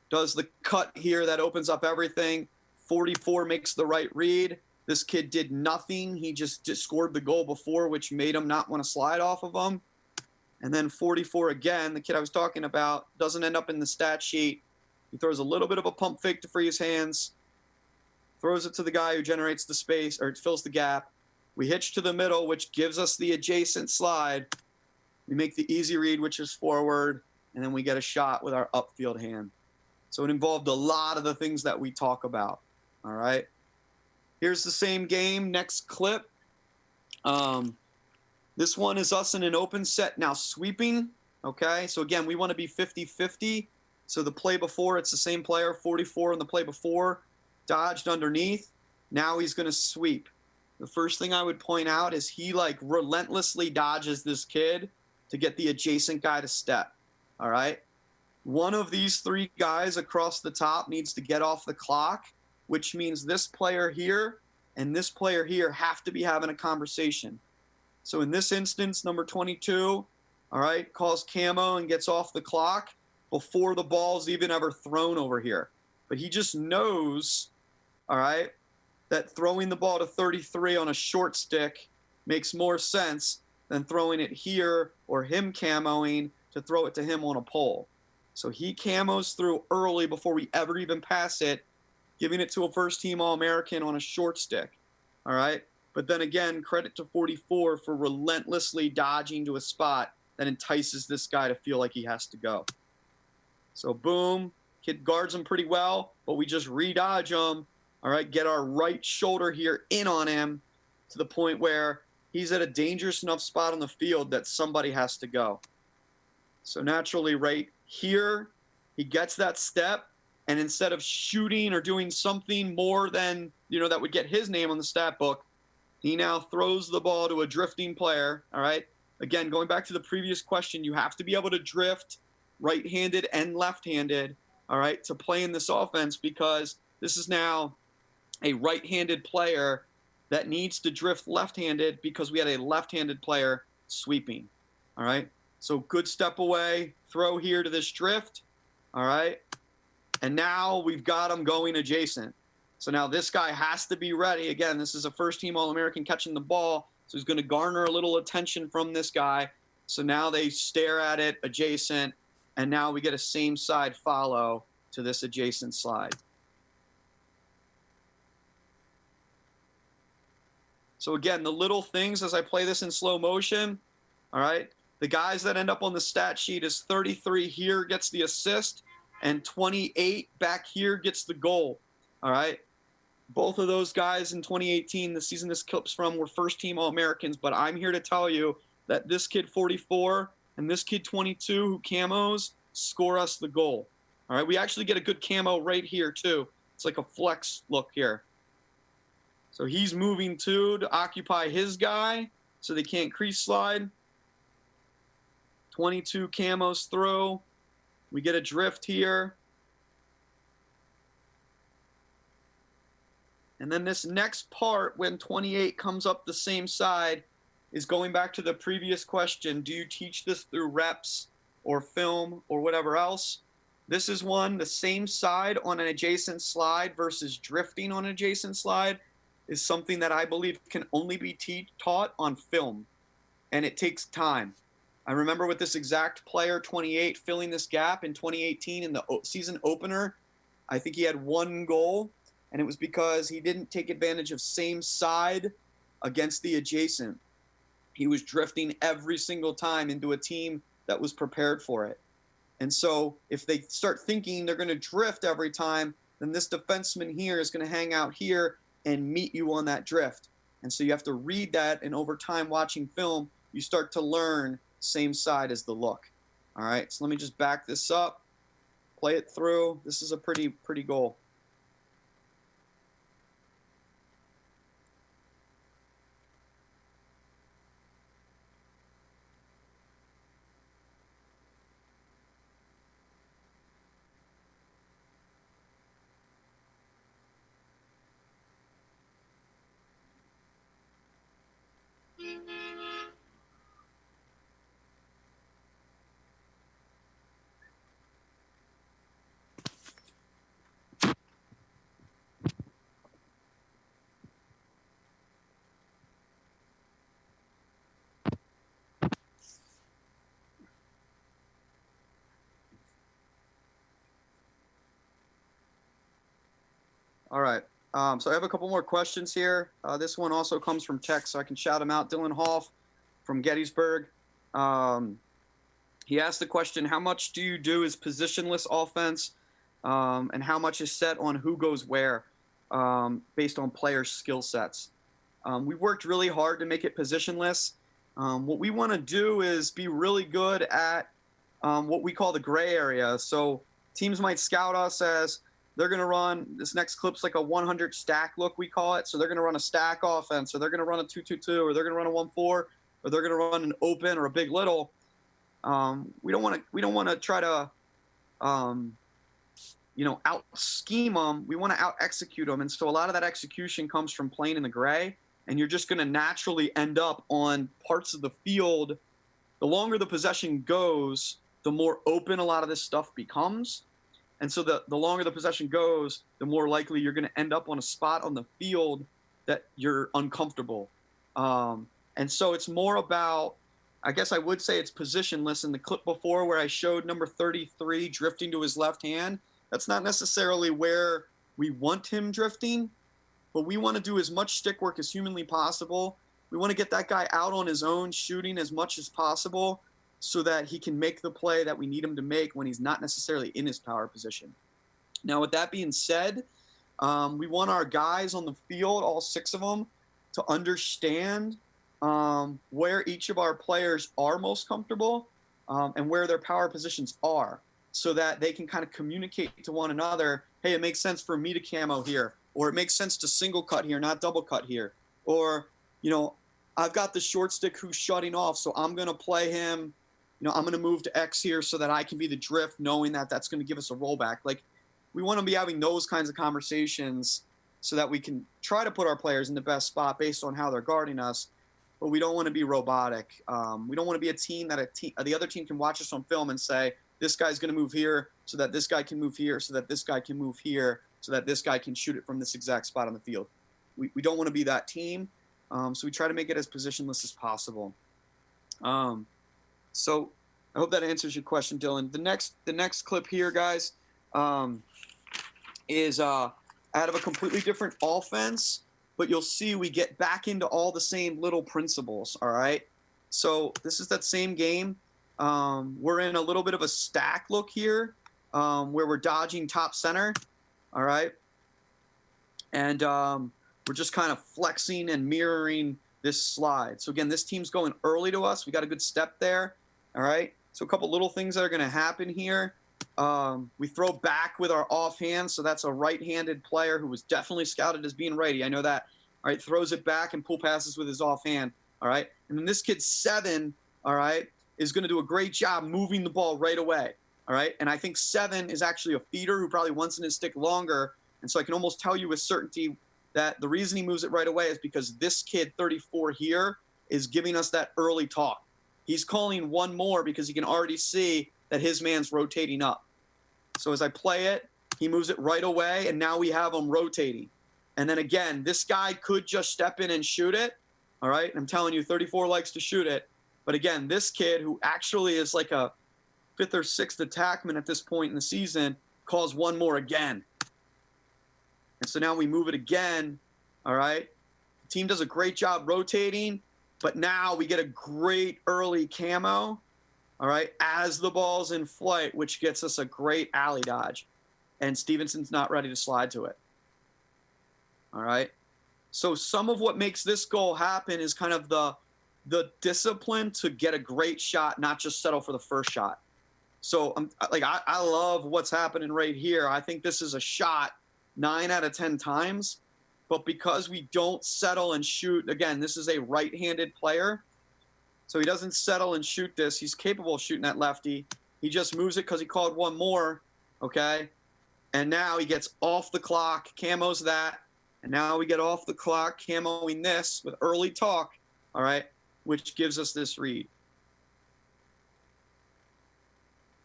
does the cut here that opens up everything. 44 makes the right read. This kid did nothing. He just scored the goal before, which made him not want to slide off of him. And then 44 again, the kid I was talking about, doesn't end up in the stat sheet. He throws a little bit of a pump fake to free his hands, throws it to the guy who generates the space or fills the gap. We hitch to the middle, which gives us the adjacent slide. We make the easy read, which is forward, and then we get a shot with our upfield hand. So it involved a lot of the things that we talk about. All right. Here's the same game. Next clip. This one is us in an open set now sweeping. Okay. So again, we want to be 50-50. So the play before, it's the same player, 44 in the play before, dodged underneath. Now he's going to sweep. The first thing I would point out is he like relentlessly dodges this kid to get the adjacent guy to step. All right. One of these three guys across the top needs to get off the clock, which means this player here and this player here have to be having a conversation. So in this instance, number 22, all right, calls camo and gets off the clock before the ball's even ever thrown over here. But he just knows, all right, that throwing the ball to 33 on a short stick makes more sense than throwing it here or him camoing to throw it to him on a pole. So he camos through early before we ever even pass it, giving it to a first-team All-American on a short stick, all right? But then again, credit to 44 for relentlessly dodging to a spot that entices this guy to feel like he has to go. So boom, kid guards him pretty well, but we just re-dodge him, all right? Get our right shoulder here in on him to the point where he's at a dangerous enough spot on the field that somebody has to go. So naturally right here, he gets that step, and instead of shooting or doing something more than, that would get his name on the stat book, he now throws the ball to a drifting player, all right? Again, going back to the previous question, you have to be able to drift right-handed and left-handed, all right, to play in this offense, because this is now a right-handed player that needs to drift left-handed because we had a left-handed player sweeping, all right? So good step away, throw here to this drift, all right? And now we've got him going adjacent. So now this guy has to be ready. Again, this is a first-team All-American catching the ball, so he's going to garner a little attention from this guy. So now they stare at it adjacent, and now we get a same-side follow to this adjacent slide. So again, the little things as I play this in slow motion, all right? The guys that end up on the stat sheet is 33 here gets the assist, and 28 back here gets the goal, all right? Both of those guys in 2018, the season this clips from, were first-team All-Americans, but I'm here to tell you that this kid 44 and this kid 22 who camos score us the goal, all right? We actually get a good camo right here, too. It's like a flex look here. So he's moving, too, to occupy his guy so they can't crease slide. 22 camos through. We get a drift here. And then this next part, when 28 comes up the same side, is going back to the previous question. Do you teach this through reps or film or whatever else? This is one, the same side on an adjacent slide versus drifting on an adjacent slide is something that I believe can only be taught on film. And it takes time. I remember with this exact player, 28, filling this gap in 2018 in the season opener. I think he had one goal, and it was because he didn't take advantage of same side against the adjacent. He was drifting every single time into a team that was prepared for it. And so if they start thinking they're going to drift every time, then this defenseman here is going to hang out here and meet you on that drift. And so you have to read that, and over time watching film, you start to learn same side as the look. All right, so let me just back this up, play it through. This is a pretty goal. All right. So I have a couple more questions here. This one also comes from text, so I can shout him out. Dylan Hoff from Gettysburg. He asked the question, how much do you do as positionless offense and how much is set on who goes where based on players' skill sets. We worked really hard to make it positionless. What we want to do is be really good at what we call the gray area. So teams might scout us as they're going to run, this next clip's like a 100 stack look, we call it. So they're going to run a stack offense, or they're going to run a 2-2-2, or they're going to run a 1-4, or they're going to run an open or a big little. We don't want to try to out scheme them. We want to out execute them. And so a lot of that execution comes from playing in the gray, and you're just going to naturally end up on parts of the field. The longer the possession goes, the more open a lot of this stuff becomes. And so the longer the possession goes, the more likely you're going to end up on a spot on the field that you're uncomfortable. And so it's more about, I guess I would say it's positionless. In the clip before where I showed number 33 drifting to his left hand, that's not necessarily where we want him drifting, but we want to do as much stick work as humanly possible. We want to get that guy out on his own, shooting as much as possible, so that he can make the play that we need him to make when he's not necessarily in his power position. Now, with that being said, we want our guys on the field, all 6 of them, to understand where each of our players are most comfortable and where their power positions are, so that they can kind of communicate to one another, hey, it makes sense for me to camo here, or it makes sense to single cut here, not double cut here, or, I've got the short stick who's shutting off, so I'm going to play him, I'm going to move to X here so that I can be the drift, knowing that that's going to give us a rollback. Like, we want to be having those kinds of conversations so that we can try to put our players in the best spot based on how they're guarding us, but we don't want to be robotic. We don't want to be a team that the other team can watch us on film and say, this guy's going to move here so that this guy can move here, so that this guy can move here, so that this guy can shoot it from this exact spot on the field. We don't want to be that team, so we try to make it as positionless as possible. So I hope that answers your question, Dylan. The next clip here, guys, is out of a completely different offense, but you'll see we get back into all the same little principles, all right? So this is that same game. We're in a little bit of a stack look here, where we're dodging top center, all right? And we're just kind of flexing and mirroring this slide. So again, this team's going early to us. We got a good step there, all right? So a couple little things that are going to happen here. We throw back with our offhand, so that's a right-handed player who was definitely scouted as being righty. I know that. All right, throws it back and pull passes with his offhand, all right? And then this kid 7, all right, is going to do a great job moving the ball right away, all right? And I think 7 is actually a feeder who probably wants in his stick longer, and so I can almost tell you with certainty that the reason he moves it right away is because this kid 34 here is giving us that early talk. He's calling one more because he can already see that his man's rotating up. So as I play it, he moves it right away, and now we have him rotating. And then again, this guy could just step in and shoot it, all right? I'm telling you, 34 likes to shoot it. But again, this kid, who actually is like a 5th or 6th attackman at this point in the season, calls one more again. And so now we move it again, all right? The team does a great job rotating, but now we get a great early camo, all right, as the ball's in flight, which gets us a great alley dodge. And Stevenson's not ready to slide to it, all right? So some of what makes this goal happen is kind of the discipline to get a great shot, not just settle for the first shot. So I love what's happening right here. I think this is a shot 9 out of 10 times, but because we don't settle and shoot, again, this is a right-handed player, so he doesn't settle and shoot this. He's capable of shooting that lefty. He just moves it because he called one more, okay? And now he gets off the clock, camos that, and now we get off the clock, camoing this with early talk, all right, which gives us this read.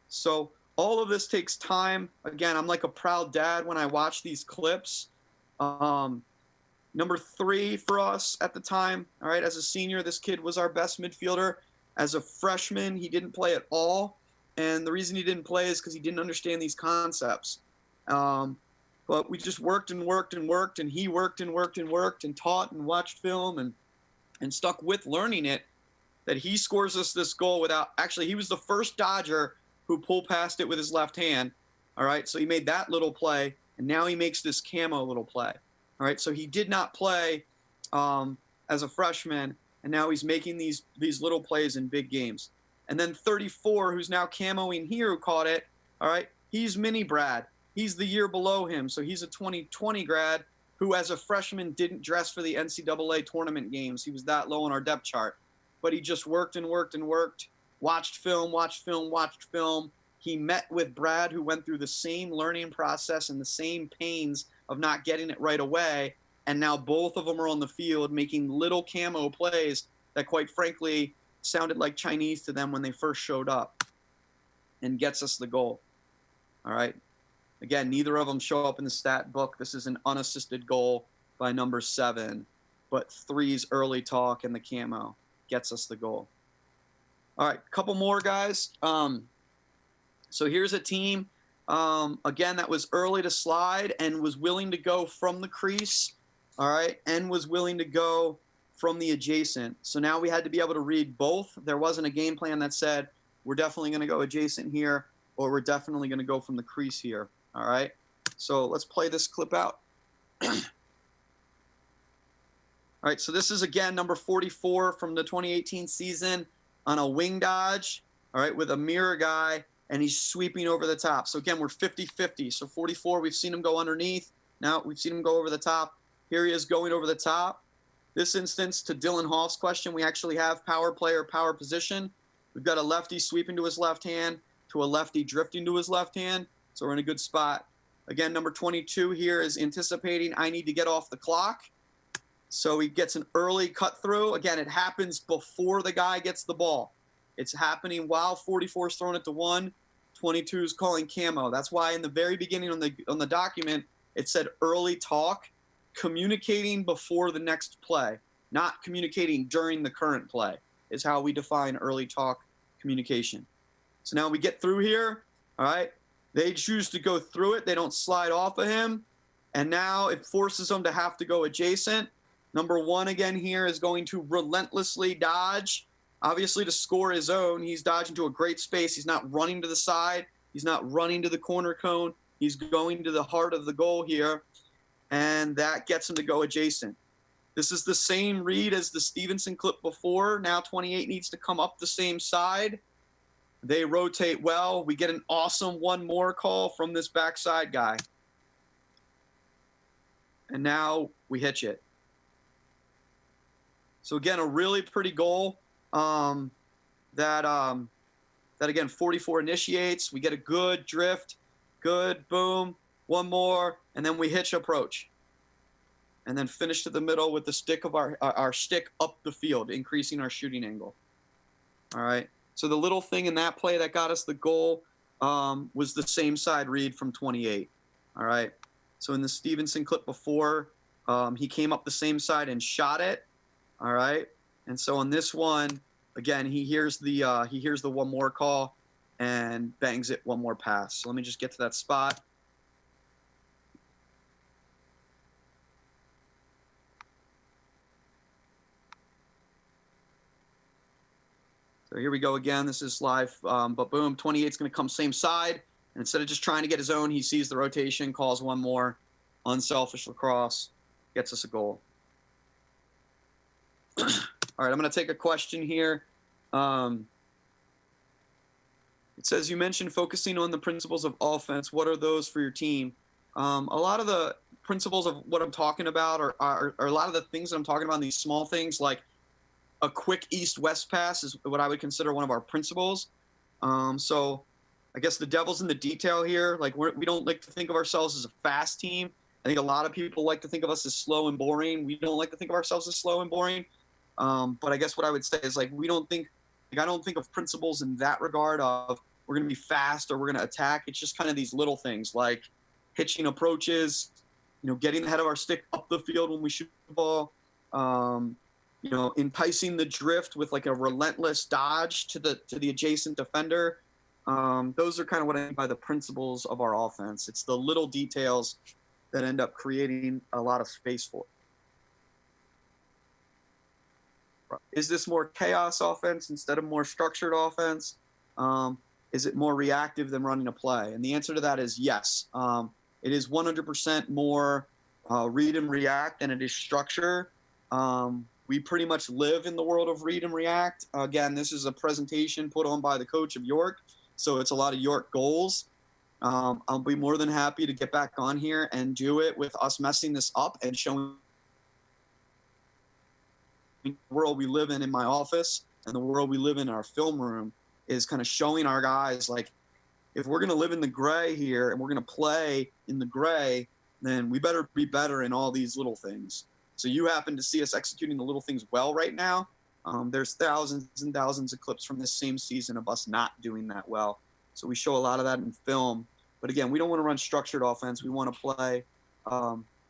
So all of this takes time. Again, I'm like a proud dad when I watch these clips. Number 3 for us at the time, all right, as a senior, this kid was our best midfielder. As a freshman, he didn't play at all. And the reason he didn't play is because he didn't understand these concepts. But we just worked and worked and worked, and he worked and worked and worked and taught and watched film and stuck with learning it, that he scores us this goal without – actually, he was the first Dodger who pulled past it with his left hand. All right, so he made that little play, and now he makes this camo little play. All right, so he did not play as a freshman, and now he's making these little plays in big games. And then 34, who's now camoing here, who caught it. All right, he's mini Brad. He's the year below him, so he's a 2020 grad who, as a freshman, didn't dress for the NCAA tournament games. He was that low on our depth chart, but he just worked and worked and worked. Watched film, watched film, watched film. He met with Brad, who went through the same learning process and the same pains of not getting it right away. And now both of them are on the field making little camo plays that, quite frankly, sounded like Chinese to them when they first showed up, and gets us the goal. All right. Again, neither of them show up in the stat book. This is an unassisted goal by number 7, but 3's early talk and the camo gets us the goal. All right, couple more, guys. So here's a team, again, that was early to slide and was willing to go from the crease, all right, and was willing to go from the adjacent. So now we had to be able to read both. There wasn't a game plan that said, we're definitely going to go adjacent here, or we're definitely going to go from the crease here, all right? So let's play this clip out. All right, so this is, again, number 44 from the 2018 season on a wing dodge, all right, with a mirror guy, and he's sweeping over the top. So, again, we're 50-50. So 44, we've seen him go underneath. Now we've seen him go over the top. Here he is going over the top. This instance, to Dylan Hoff's question, we actually have power play or power position. We've got a lefty sweeping to his left hand, to a lefty drifting to his left hand. So we're in a good spot. Again, number 22 here is anticipating I need to get off the clock. So he gets an early cut through. Again, it happens before the guy gets the ball. It's happening while 44 is throwing it to 1, 22 is calling camo. That's why in the very beginning on the document, it said early talk, communicating before the next play, not communicating during the current play, is how we define early talk communication. So now we get through here, all right? They choose to go through it. They don't slide off of him. And now it forces them to have to go adjacent. Number 1 again here is going to relentlessly dodge. Obviously, to score his own, he's dodging to a great space. He's not running to the side. He's not running to the corner cone. He's going to the heart of the goal here, and that gets him to go adjacent. This is the same read as the Stevenson clip before. Now 28 needs to come up the same side. They rotate well. We get an awesome one more call from this backside guy. And now we hitch it. So again, a really pretty goal. That again 44 initiates. We get a good drift, good boom, one more, and then we hitch approach, and then finish to the middle with the stick of our stick up the field, increasing our shooting angle. All right. So the little thing in that play that got us the goal was the same side read from 28. All right. So in the Stevenson clip before, he came up the same side and shot it. All right. And so on this one, again, he hears the one more call and bangs it one more pass. So let me just get to that spot. So here we go again. This is live, but boom, 28 is going to come same side. And instead of just trying to get his own, he sees the rotation, calls one more. Unselfish lacrosse, gets us a goal. All right, I'm going to take a question here. It says, you mentioned focusing on the principles of offense. What are those for your team? A lot of the principles of what I'm talking about are a lot of the things that I'm talking about, these small things like a quick east-west pass is what I would consider one of our principles. So I guess the devil's in the detail here. Like we don't like to think of ourselves as a fast team. I think a lot of people like to think of us as slow and boring. We don't like to think of ourselves as slow and boring. But I guess what I would say is I don't think of principles in that regard of we're going to be fast or we're going to attack. It's just kind of these little things like hitching approaches, getting the head of our stick up the field when we shoot the ball, enticing the drift with like a relentless dodge to the adjacent defender. Those are kind of what I mean by the principles of our offense. It's the little details that end up creating a lot of space for it. Is this more chaos offense instead of more structured offense? is it more reactive than running a play? And the answer to that is yes. It is 100% more read and react than it is structure. We pretty much live in the world of read and react. Again, this is a presentation put on by the coach of York, so it's a lot of York goals. I'll be more than happy to get back on here and do it with us messing this up and showing the world we live in my office and the world we live in our film room is kind of showing our guys, like, if we're going to live in the gray here and we're going to play in the gray, then we better be better in all these little things. So you happen to see us executing the little things well right now. There's thousands and thousands of clips from this same season of us not doing that well. So we show a lot of that in film. But again, we don't want to run structured offense. We want to play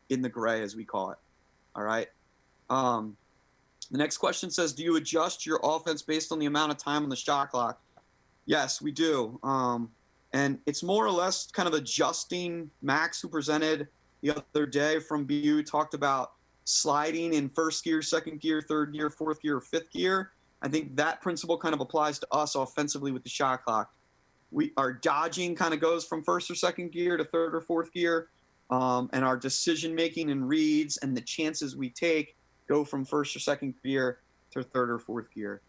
in the gray, as we call it. All right. The next question says, do you adjust your offense based on the amount of time on the shot clock? Yes, we do. And it's more or less kind of adjusting. Max, who presented the other day from BU, talked about sliding in first gear, second gear, third gear, fourth gear, or fifth gear. I think that principle kind of applies to us offensively with the shot clock. Our dodging kind of goes from first or second gear to third or fourth gear. And our decision making and reads and the chances we take go from first or second gear to third or fourth gear.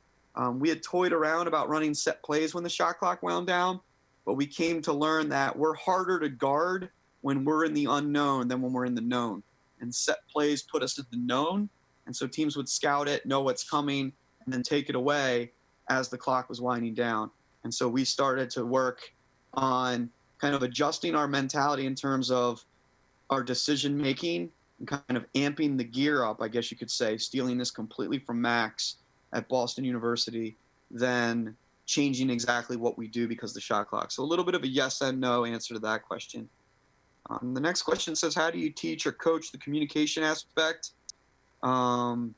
We had toyed around about running set plays when the shot clock wound down, but we came to learn that we're harder to guard when we're in the unknown than when we're in the known. And set plays put us in the known. And so teams would scout it, know what's coming, and then take it away as the clock was winding down. And so we started to work on kind of adjusting our mentality in terms of our decision making and kind of amping the gear up, I guess you could say, stealing this completely from Max at Boston University, then changing exactly what we do because of the shot clock. So a little bit of a yes and no answer to that question. The next question says, how do you teach or coach the communication aspect and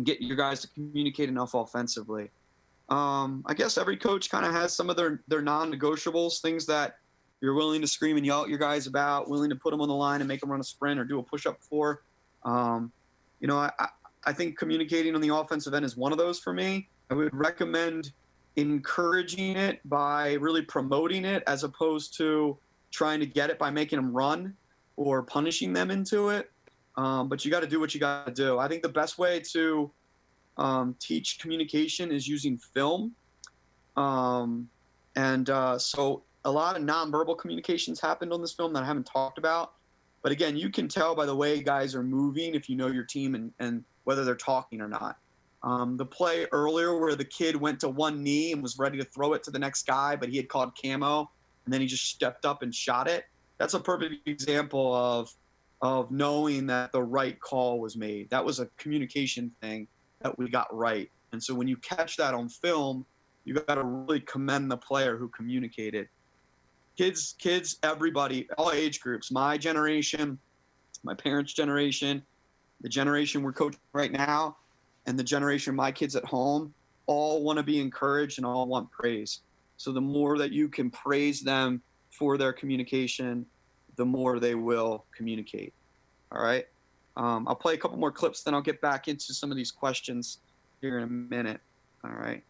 get your guys to communicate enough offensively? I guess every coach kind of has some of their non-negotiables, things that you're willing to scream and yell at your guys about, willing to put them on the line and make them run a sprint or do a push-up for. I think communicating on the offensive end is one of those for me. I would recommend encouraging it by really promoting it as opposed to trying to get it by making them run or punishing them into it. But you got to do what you got to do. I think the best way to teach communication is using film. So a lot of nonverbal communications happened on this film that I haven't talked about. But again, you can tell by the way guys are moving if you know your team and whether they're talking or not. The play earlier where the kid went to one knee and was ready to throw it to the next guy, but he had called camo, and then he just stepped up and shot it. That's a perfect example of knowing that the right call was made. That was a communication thing that we got right. And so when you catch that on film, you got to really commend the player who communicated. Kids, everybody, all age groups, my generation, my parents' generation, the generation we're coaching right now, and the generation of my kids at home, all want to be encouraged and all want praise. So the more that you can praise them for their communication, the more they will communicate. All right. I'll play a couple more clips, then I'll get back into some of these questions here in a minute. All right.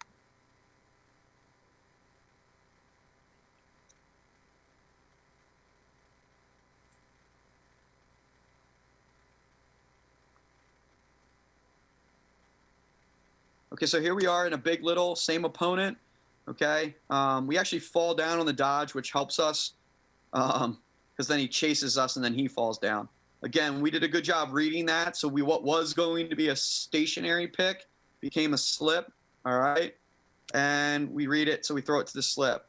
Okay, so here we are in a big little, same opponent. Okay, we actually fall down on the dodge, which helps us because then he chases us and then he falls down. Again, we did a good job reading that. So what was going to be a stationary pick became a slip. All right, and we read it, so we throw it to the slip.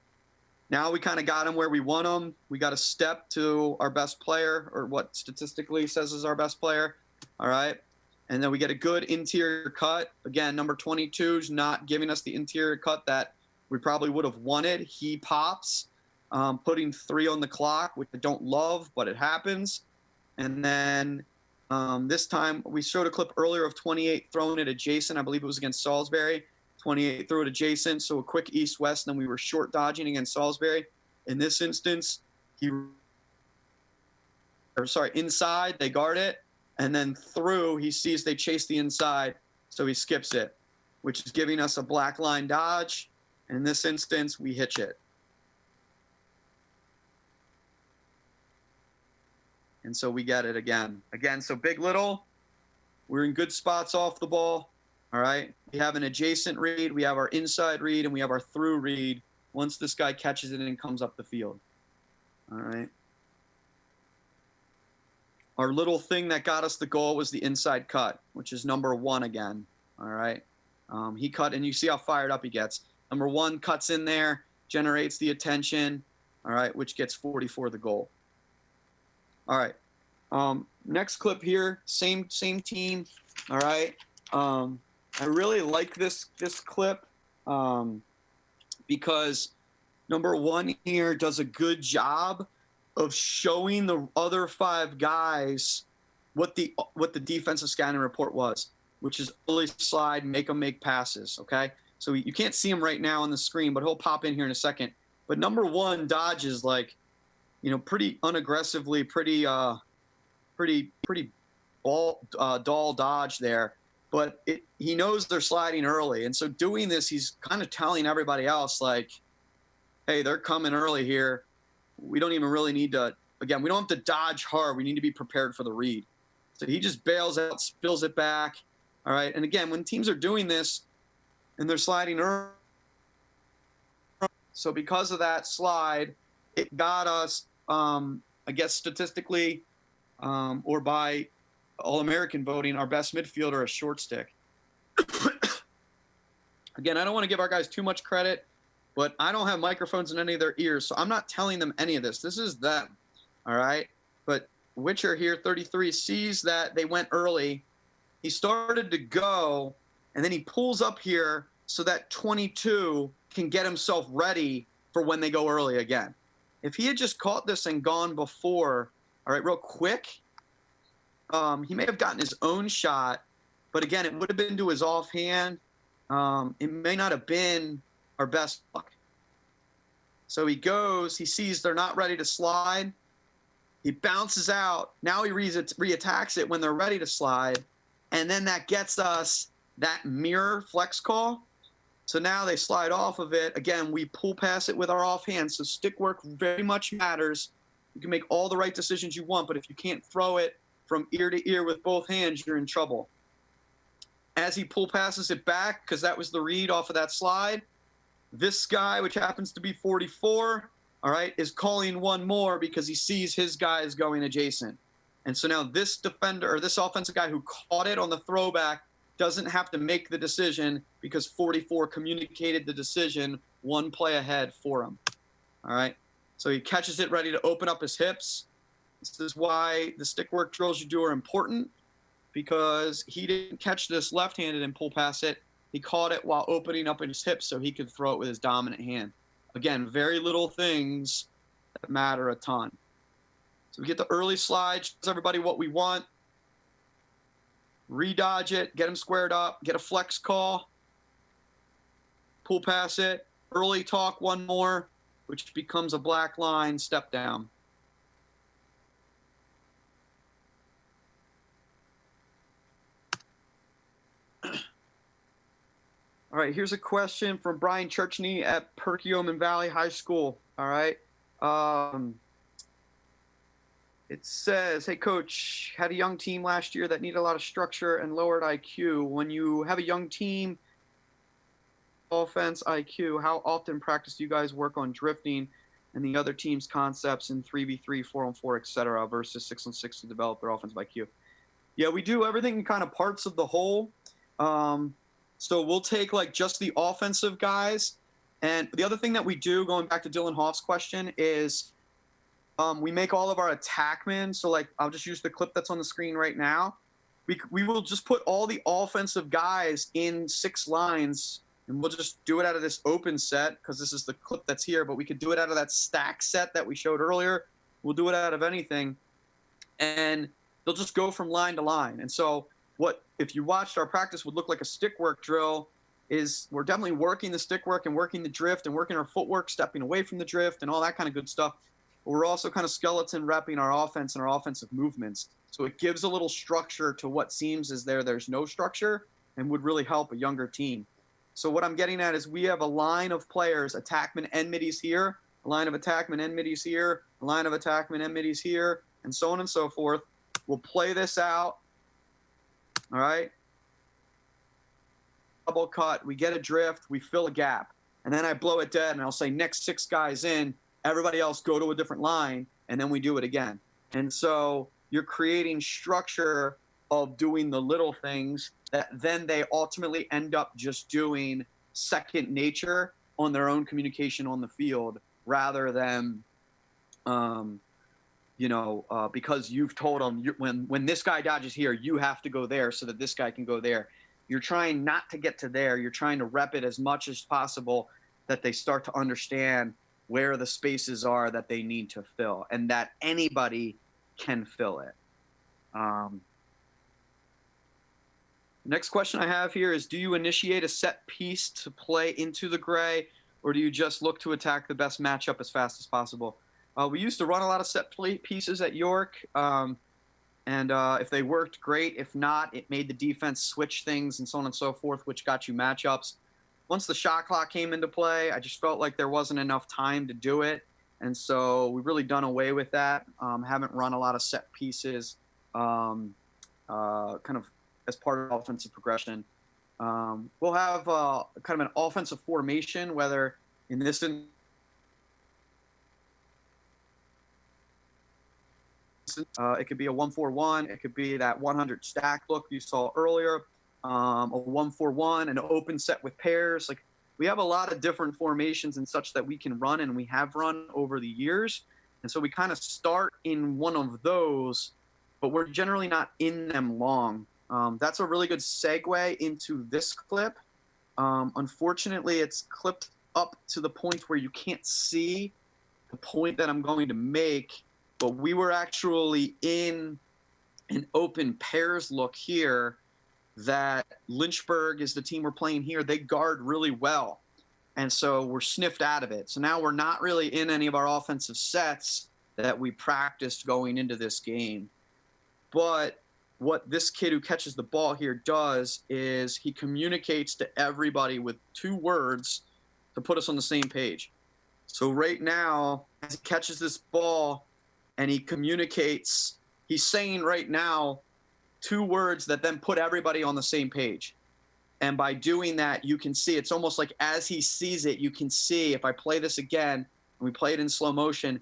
Now we kind of got him where we want him. We got a step to our best player, or what statistically says is our best player. All right. And then we get a good interior cut. Again, number 22 is not giving us the interior cut that we probably would have wanted. He pops, putting 3 on the clock, which I don't love, but it happens. And then this time we showed a clip earlier of 28 throwing it adjacent. I believe it was against Salisbury. 28 threw it adjacent, so a quick east-west, and then we were short dodging against Salisbury. In this instance, inside, they guard it. And then through, he sees they chase the inside, so he skips it, which is giving us a black line dodge. In this instance, we hitch it. And so we get it again. Again, so big, little, we're in good spots off the ball. All right. We have an adjacent read, we have our inside read, and we have our through read once this guy catches it and comes up the field. All right. Our little thing that got us the goal was the inside cut, which is number 1 again. All right. He cut, and you see how fired up he gets. Number 1 cuts in there, generates the attention, all right, which gets 44 the goal. All right. Next clip here, same team. All right. I really like this clip because number 1 here does a good job of showing the other 5 guys what the defensive scouting report was, which is early slide, make them make passes. Okay. So you can't see him right now on the screen, but he'll pop in here in a second. But number 1 dodges like, pretty unaggressively, pretty dull dodge there. But he knows they're sliding early. And so doing this, he's kind of telling everybody else like, hey, they're coming early here. We don't even really need to, again, we don't have to dodge hard. We need to be prepared for the read. So he just bails out, spills it back. All right. And again, when teams are doing this and they're sliding early, so because of that slide, it got us, I guess statistically, or by All-American voting, our best midfielder a short stick. Again, I don't want to give our guys too much credit, but I don't have microphones in any of their ears, so I'm not telling them any of this. This is them, all right? But Witcher here, 33, sees that they went early. He started to go, and then he pulls up here so that 22 can get himself ready for when they go early again. If he had just caught this and gone before, all right, real quick, he may have gotten his own shot, but again, it would have been to his offhand. It may not have been our best luck. So he goes, he sees they're not ready to slide. He bounces out. Now he reattacks it when they're ready to slide. And then that gets us that mirror flex call. So now they slide off of it. Again, we pull pass it with our offhand. So stick work very much matters. You can make all the right decisions you want, but if you can't throw it from ear to ear with both hands, you're in trouble. As he pull passes it back, because that was the read off of that slide, this guy, which happens to be 44, all right, is calling one more because he sees his guys going adjacent. And so now this defender, or this offensive guy who caught it on the throwback, doesn't have to make the decision because 44 communicated the decision one play ahead for him. All right. So he catches it ready to open up his hips. This is why the stick work drills you do are important, because he didn't catch this left-handed and pull pass it. He caught it while opening up his hips so he could throw it with his dominant hand. Again, very little things that matter a ton. So we get the early slide, shows everybody what we want. Redodge it, get him squared up, get a flex call, pull pass it, early talk one more, which becomes a black line, step down. All right, here's a question from Brian Churchney at Perkiomen Valley High School. All right. It says, hey, Coach, had a young team last year that needed a lot of structure and lowered IQ. When you have a young team, offense IQ, how often practice do you guys work on drifting and the other team's concepts in 3v3, 4-on-4, et cetera, versus 6-on-6 to develop their offensive IQ? Yeah, we do everything in kind of parts of the whole. So we'll take like just the offensive guys. And the other thing that we do, going back to Dylan Hoff's question, is we make all of our attackmen. So like, I'll just use the clip that's on the screen right now. We will just put all the offensive guys in 6 lines, and we'll just do it out of this open set because this is the clip that's here, but we could do it out of that stack set that we showed earlier. We'll do it out of anything. And they'll just go from line to line. And so what, if you watched our practice, would look like a stick work drill is we're definitely working the stick work and working the drift and working our footwork, stepping away from the drift and all that kind of good stuff. But we're also kind of skeleton repping our offense and our offensive movements. So it gives a little structure to what seems as there's no structure and would really help a younger team. So what I'm getting at is we have a line of players, attackmen and middies here, a line of attackmen and middies here, a line of attackmen and middies here, and so on and so forth. We'll play this out. All right. Double cut. We get a drift. We fill a gap. And then I blow it dead and I'll say next 6 guys in, everybody else go to a different line. And then we do it again. And so you're creating structure of doing the little things that then they ultimately end up just doing second nature on their own communication on the field, rather than, because you've told them when this guy dodges here, you have to go there so that this guy can go there. You're trying not to get to there. You're trying to rep it as much as possible that they start to understand where the spaces are that they need to fill and that anybody can fill it. Next question I have here is, do you initiate a set piece to play into the gray, or do you just look to attack the best matchup as fast as possible? We used to run a lot of set pieces at York, and if they worked, great. If not, it made the defense switch things and so on and so forth, which got you matchups. Once the shot clock came into play, I just felt like there wasn't enough time to do it, and so we've really done away with that. Haven't run a lot of set pieces, kind of as part of offensive progression. We'll have kind of an offensive formation, whether in this it could be a 1-4-1, it could be that 100 stack look you saw earlier, a 1-4-1, an open set with pairs. Like, we have a lot of different formations and such that we can run, and we have run over the years. And so we kind of start in one of those, but we're generally not in them long. That's a really good segue into this clip. Unfortunately, it's clipped up to the point where you can't see the point that I'm going to make, but we were actually in an open pairs look here that Lynchburg is the team we're playing here. They guard really well, and so we're sniffed out of it. So now we're not really in any of our offensive sets that we practiced going into this game. But what this kid who catches the ball here does is he communicates to everybody with 2 words to put us on the same page. So right now, as he catches this ball and he communicates, he's saying right now 2 words that then put everybody on the same page. And by doing that, you can see, it's almost like as he sees it, you can see, if I play this again, and we play it in slow motion,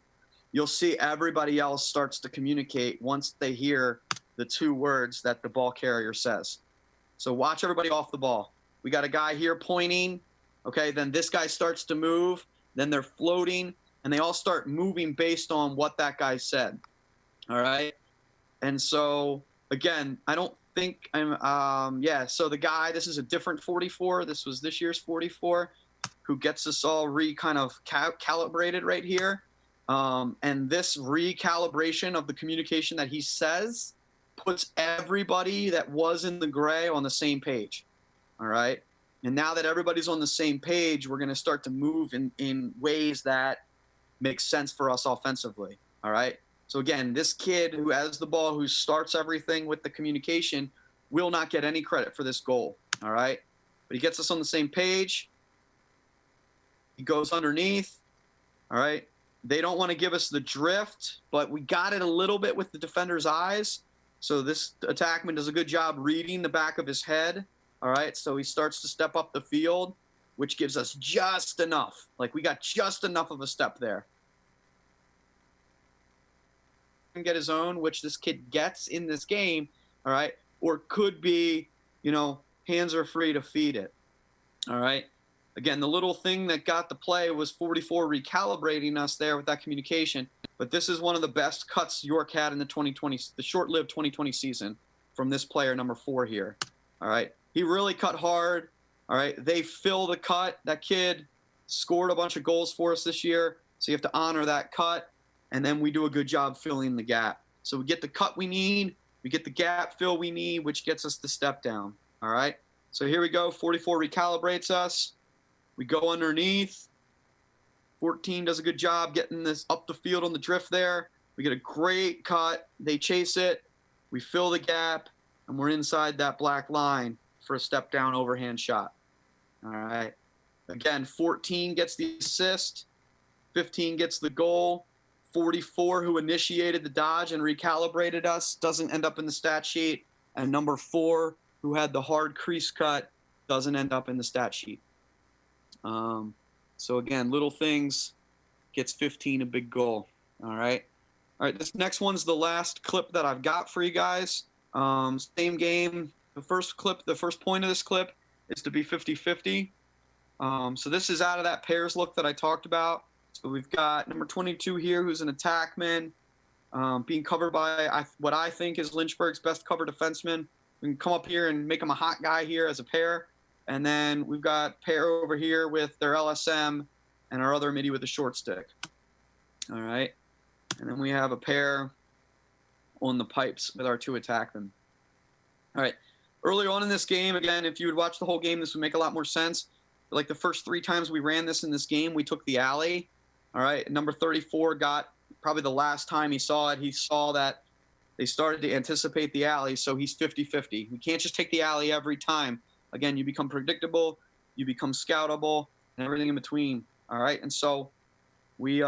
you'll see everybody else starts to communicate once they hear the 2 words that the ball carrier says. So watch everybody off the ball. We got a guy here pointing, okay, then this guy starts to move, then they're floating, and they all start moving based on what that guy said, all right? And so, again, I don't think I'm, so the guy, this is a different 44. This was this year's 44, who gets us all kind of calibrated right here. And this recalibration of the communication that he says puts everybody that was in the gray on the same page, all right? And now that everybody's on the same page, we're going to start to move in ways that make sense for us offensively, all right? So again, this kid who has the ball, who starts everything with the communication, will not get any credit for this goal, all right? But he gets us on the same page. He goes underneath, all right? They don't want to give us the drift, but we got it a little bit with the defender's eyes. So this attackman does a good job reading the back of his head, all right? So he starts to step up the field, which gives us just enough. Like, we got just enough of a step there. Get his own, which this kid gets in this game, all right? Or could be, hands are free to feed it, all right? Again, the little thing that got the play was 44 recalibrating us there with that communication. But this is one of the best cuts York had in the short-lived 2020 season from this player, number 4 here. All right, he really cut hard. All right, they fill the cut. That kid scored a bunch of goals for us this year, so you have to honor that cut. And then we do a good job filling the gap. So we get the cut we need, we get the gap fill we need, which gets us the step down. All right, so here we go. 44 recalibrates us. We go underneath. 14 does a good job getting this up the field on the drift there. We get a great cut. They chase it. We fill the gap, and we're inside that black line for a step down overhand shot. All right. Again, 14 gets the assist. 15 gets the goal. 44, who initiated the dodge and recalibrated us, doesn't end up in the stat sheet. And number 4, who had the hard crease cut, doesn't end up in the stat sheet. So again, little things gets 15, a big goal. All right. All right. This next one's the last clip that I've got for you guys. Same game. The first point of this clip is to be 50-50. So this is out of that pairs look that I talked about. So we've got number 22 here, who's an attackman, being covered by what I think is Lynchburg's best cover defenseman. We can come up here and make him a hot guy here as a pair. And then we've got pair over here with their LSM and our other midi with a short stick. All right. And then we have a pair on the pipes with our 2 attackmen. All right. Earlier on in this game, again, if you would watch the whole game, this would make a lot more sense. Like the first 3 times we ran this in this game, we took the alley. All right. Number 34 got probably the last time he saw it. He saw that they started to anticipate the alley. So he's 50-50. We can't just take the alley every time. Again, you become predictable, you become scoutable, and everything in between. All right. And so he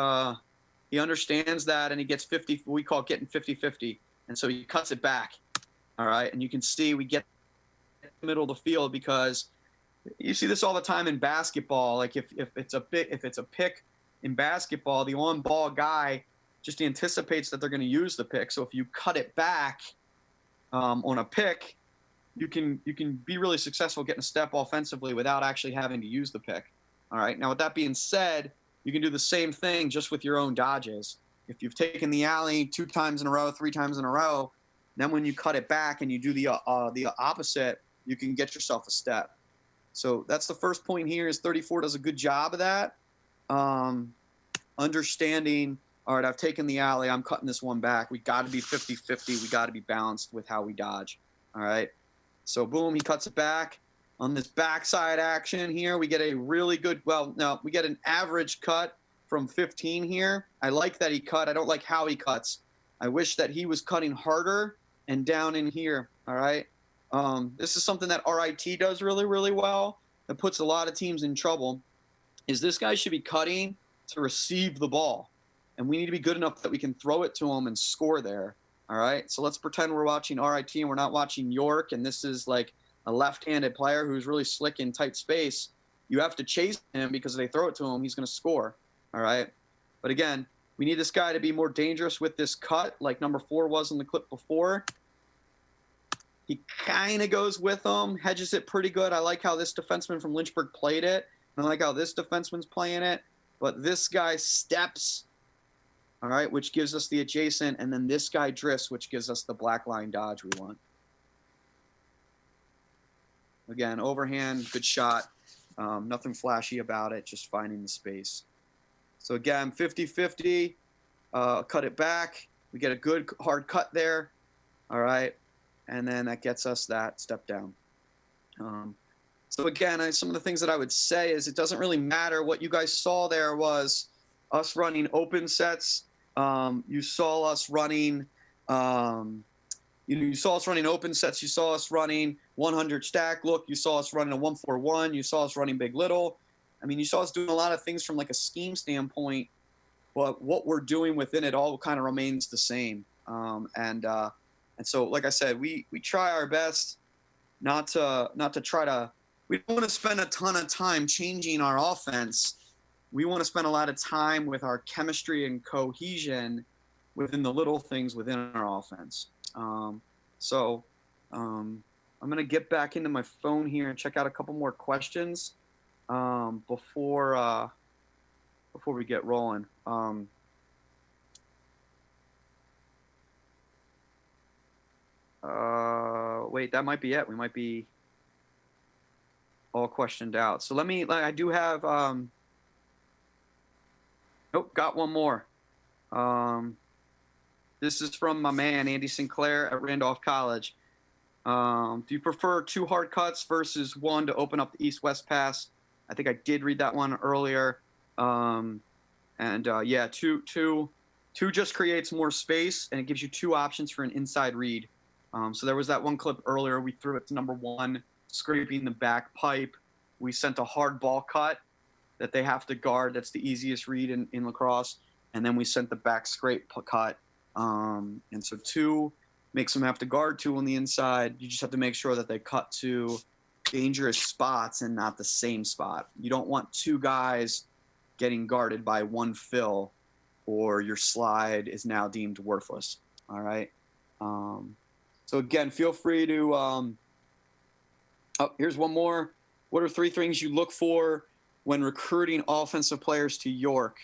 understands that, and he gets 50. We call it getting 50-50. And so he cuts it back. All right. And you can see we get in the middle of the field, because you see this all the time in basketball. Like if it's a pick in basketball, the on-ball guy just anticipates that they're going to use the pick. So if you cut it back on a pick, you can be really successful getting a step offensively without actually having to use the pick. All right. Now, with that being said, you can do the same thing just with your own dodges. If you've taken the alley 2 times in a row, 3 times in a row, then when you cut it back and you do the opposite, you can get yourself a step. So that's the first point here. Is 34 does a good job of that. Understanding, all right, I've taken the alley, I'm cutting this one back. We got to be 50-50. We got to be balanced with how we dodge. All right. So boom, he cuts it back. On this backside action here, we get a really good, we get an average cut from 15 here. I like that he cut. I don't like how he cuts. I wish that he was cutting harder and down in here. All right. This is something that RIT does really, really well. That puts a lot of teams in trouble. Is this guy should be cutting to receive the ball, and we need to be good enough that we can throw it to him and score there. All right. So let's pretend we're watching RIT and we're not watching York, and this is like a left-handed player who's really slick in tight space. You have to chase him, because if they throw it to him, he's going to score. All right. But again, we need this guy to be more dangerous with this cut, like number 4 was in the clip before. He kind of goes with him, hedges it pretty good. I like how this defenseman from Lynchburg played it. I like how this defenseman's playing it. But this guy steps, all right, which gives us the adjacent, and then this guy drifts, which gives us the black line dodge we want. Again, overhand, good shot. Nothing flashy about it, just finding the space. So again, 50-50, cut it back. We get a good hard cut there, all right, and then that gets us that step down. So again, some of the things that I would say is it doesn't really matter. What you guys saw there was us running open sets. You saw us running, you saw us running open sets. You saw us running 100 stack look. You saw us running a 1-4-1. You saw us running big little. I mean, you saw us doing a lot of things from like a scheme standpoint, but what we're doing within it all kind of remains the same. And so, like I said, we try our best not to try to. We don't want to spend a ton of time changing our offense. We want to spend a lot of time with our chemistry and cohesion within the little things within our offense. So I'm going to get back into my phone here and check out a couple more questions before we get rolling. Wait, that might be it. We might be all questioned out. So I do have, nope, got one more. This is from my man, Andy Sinclair at Randolph College. Do you prefer 2 hard cuts versus 1 to open up the east-west pass? I think I did read that one earlier. Yeah, two just creates more space, and it gives you 2 options for an inside read. So there was that one clip earlier. We threw it to number 1, scraping the back pipe. We sent a hard ball cut that they have to guard. That's the easiest read in lacrosse. and then we sent the back scrape cut. And so 2 makes them have to guard 2 on the inside. You just have to make sure that they cut to dangerous spots and not the same spot. You don't want 2 guys getting guarded by 1 fill, or your slide is now deemed worthless. All right. So again, feel free to, oh, here's one more. What are 3 things you look for when recruiting offensive players to York?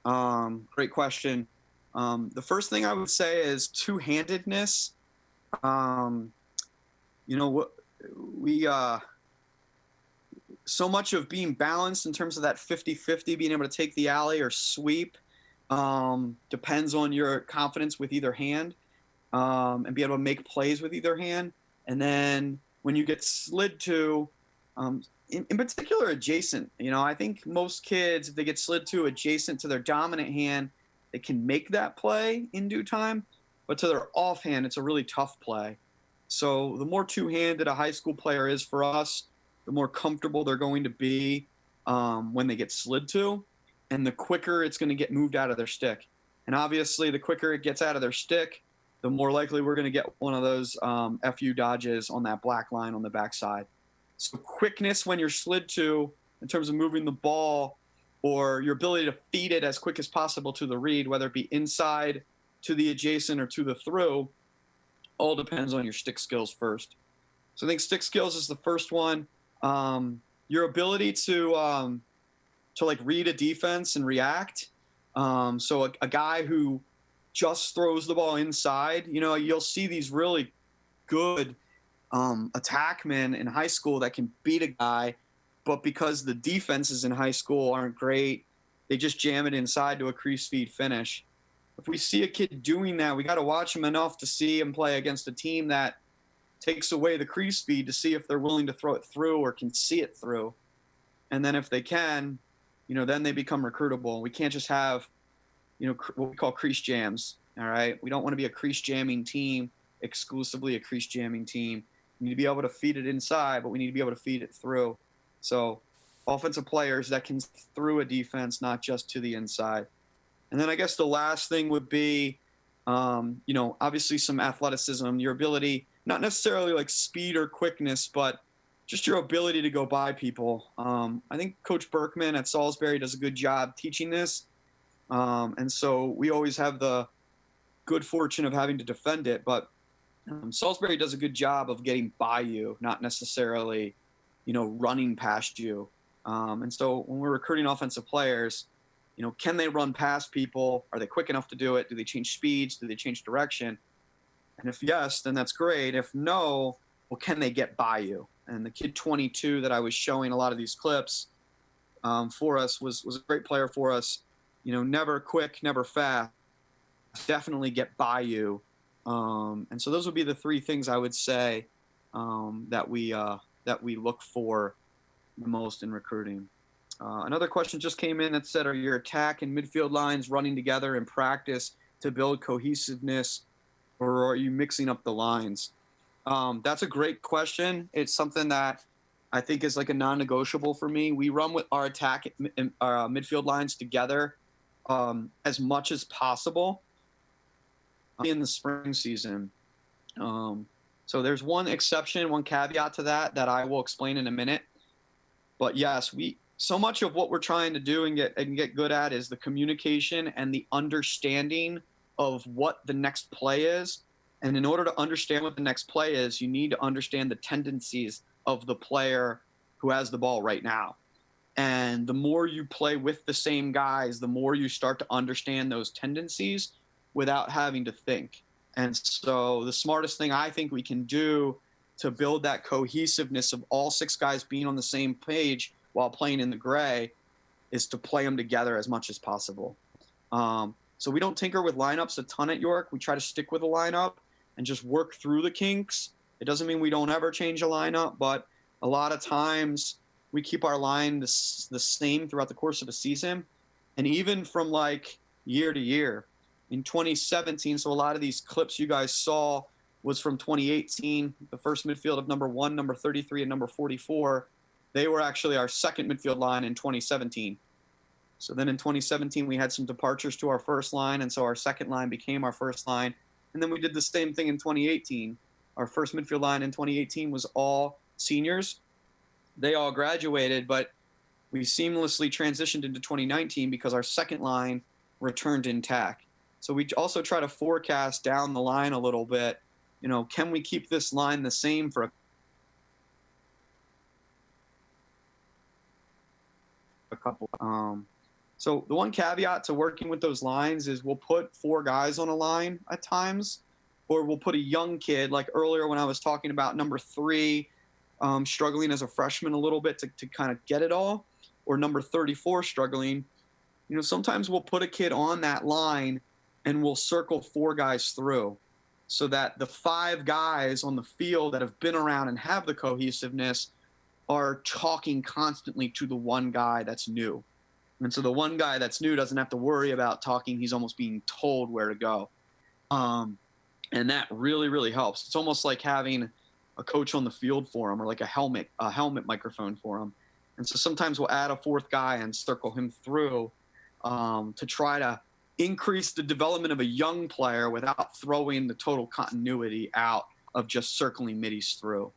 Great question. The first thing I would say is two-handedness. You know, we so much of being balanced in terms of that 50-50, being able to take the alley or sweep, depends on your confidence with either hand, and be able to make plays with either hand. And then when you get slid to, in particular, adjacent, you know, I think most kids, if they get slid to adjacent to their dominant hand, they can make that play in due time, but to their offhand, it's a really tough play. So the more two-handed a high school player is for us, the more comfortable they're going to be when they get slid to, and the quicker it's going to get moved out of their stick. And obviously, the quicker it gets out of their stick, the more likely we're going to get one of those FU dodges on that black line on the backside. So quickness when you're slid to, in terms of moving the ball, or your ability to feed it as quick as possible to the read, whether it be inside to the adjacent or to the through, all depends on your stick skills first. So I think stick skills is the first one. Your ability to like read a defense and react. So a guy who just throws the ball inside, you know, you'll see these really good attackmen in high school that can beat a guy, but because the defenses in high school aren't great, they just jam it inside to a crease feed finish. If we see a kid doing that, we got to watch him enough to see him play against a team that takes away the crease feed to see if they're willing to throw it through or can see it through. And then if they can, you know, then they become recruitable. We can't just have, you know, what we call crease jams. All right. We don't want to be a crease jamming team, exclusively a crease jamming team. We need to be able to feed it inside, but we need to be able to feed it through. So offensive players that can through a defense, not just to the inside. And then I guess the last thing would be, you know, obviously some athleticism, your ability, not necessarily like speed or quickness, but just your ability to go by people. I think Coach Berkman at Salisbury does a good job teaching this. And so we always have the good fortune of having to defend it. But Salisbury does a good job of getting by you, not necessarily, you know, running past you. And so when we're recruiting offensive players, you know, can they run past people? Are they quick enough to do it? Do they change speeds? Do they change direction? And if yes, then that's great. If no, well, can they get by you? And the kid 22 that I was showing a lot of these clips for us was a great player for us. You know, never quick, never fast, definitely get by you. And so those would be the 3 things I would say that we look for the most in recruiting. Another question just came in that said, are your attack and midfield lines running together in practice to build cohesiveness, or are you mixing up the lines? That's a great question. It's something that I think is like a non-negotiable for me. We run with our attack and our midfield lines together as much as possible in the spring season. So there's one exception, one caveat to that I will explain in a minute. But yes, so much of what we're trying to do and get good at is the communication and the understanding of what the next play is. And in order to understand what the next play is, you need to understand the tendencies of the player who has the ball right now. And the more you play with the same guys, the more you start to understand those tendencies without having to think. And so the smartest thing I think we can do to build that cohesiveness of all 6 guys being on the same page while playing in the gray is to play them together as much as possible. So we don't tinker with lineups a ton at York. We try to stick with a lineup and just work through the kinks. It doesn't mean we don't ever change a lineup, but a lot of times we keep our line the same throughout the course of a season. And even from like year to year. In 2017, so a lot of these clips you guys saw was from 2018, the first midfield of number 1, number 33, and number 44. They were actually our second midfield line in 2017. So then in 2017, we had some departures to our first line. And so our second line became our first line. And then we did the same thing in 2018. Our first midfield line in 2018 was all seniors. They all graduated, but we seamlessly transitioned into 2019 because our second line returned intact. So we also try to forecast down the line a little bit. Can we keep this line the same for a couple? So the one caveat to working with those lines is we'll put 4 guys on a line at times, or we'll put a young kid, like earlier when I was talking about number 3 struggling as a freshman a little bit to kind of get it all, or number 34 struggling. Sometimes we'll put a kid on that line and we'll circle 4 guys through so that the 5 guys on the field that have been around and have the cohesiveness are talking constantly to the one guy that's new. And so the one guy that's new doesn't have to worry about talking. He's almost being told where to go. And that really, really helps. It's almost like having a coach on the field for him, or like a helmet microphone for him. And so sometimes we'll add a 4th guy and circle him through to try to increase the development of a young player without throwing the total continuity out of just circling middies through.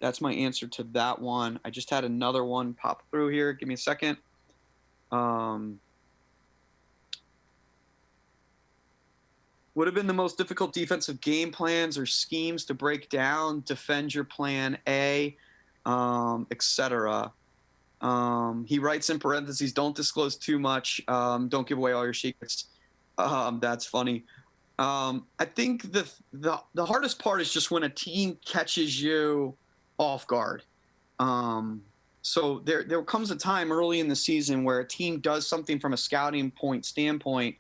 That's my answer to that one. I just had another one pop through here. Give me a second. Would have been the most difficult defensive game plans or schemes to break down, defend your plan A, etc. He writes in parentheses, don't disclose too much. Don't give away all your secrets. That's funny. I think the hardest part is just when a team catches you off guard. So there comes a time early in the season where a team does something from a scouting standpoint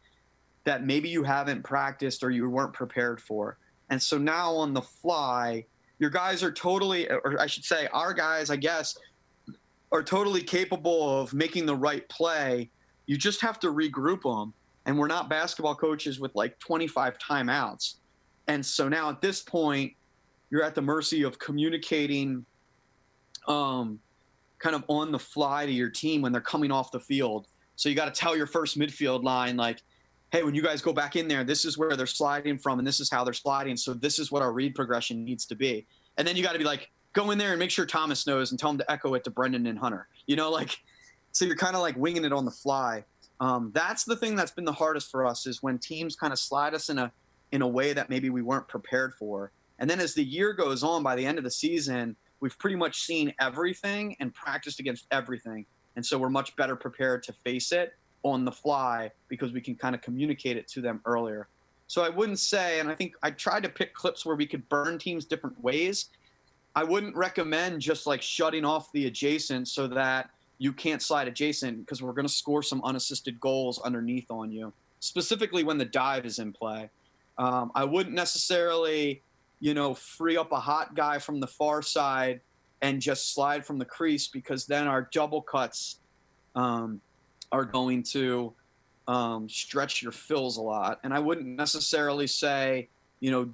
that maybe you haven't practiced or you weren't prepared for. And so now on the fly, your guys are totally, or I should say our guys, I guess, are totally capable of making the right play. You just have to regroup them. And we're not basketball coaches with like 25 timeouts. And so now at this point, you're at the mercy of communicating kind of on the fly to your team when they're coming off the field. So you got to tell your first midfield line, like, hey, when you guys go back in there, this is where they're sliding from, and this is how they're sliding. So this is what our read progression needs to be. And then you got to be like, go in there and make sure Thomas knows and tell him to echo it to Brendan and Hunter. So you're kind of like winging it on the fly. That's the thing that's been the hardest for us, is when teams kind of slide us in a way that maybe we weren't prepared for. And then as the year goes on, by the end of the season, we've pretty much seen everything and practiced against everything. And so we're much better prepared to face it on the fly because we can kind of communicate it to them earlier. So I wouldn't say, and I think I tried to pick clips where we could burn teams different ways. I wouldn't recommend just like shutting off the adjacent so that you can't slide adjacent, because we're going to score some unassisted goals underneath on you, specifically when the dive is in play. I wouldn't necessarily, free up a hot guy from the far side and just slide from the crease, because then our double cuts are going to stretch your fills a lot. And I wouldn't necessarily say,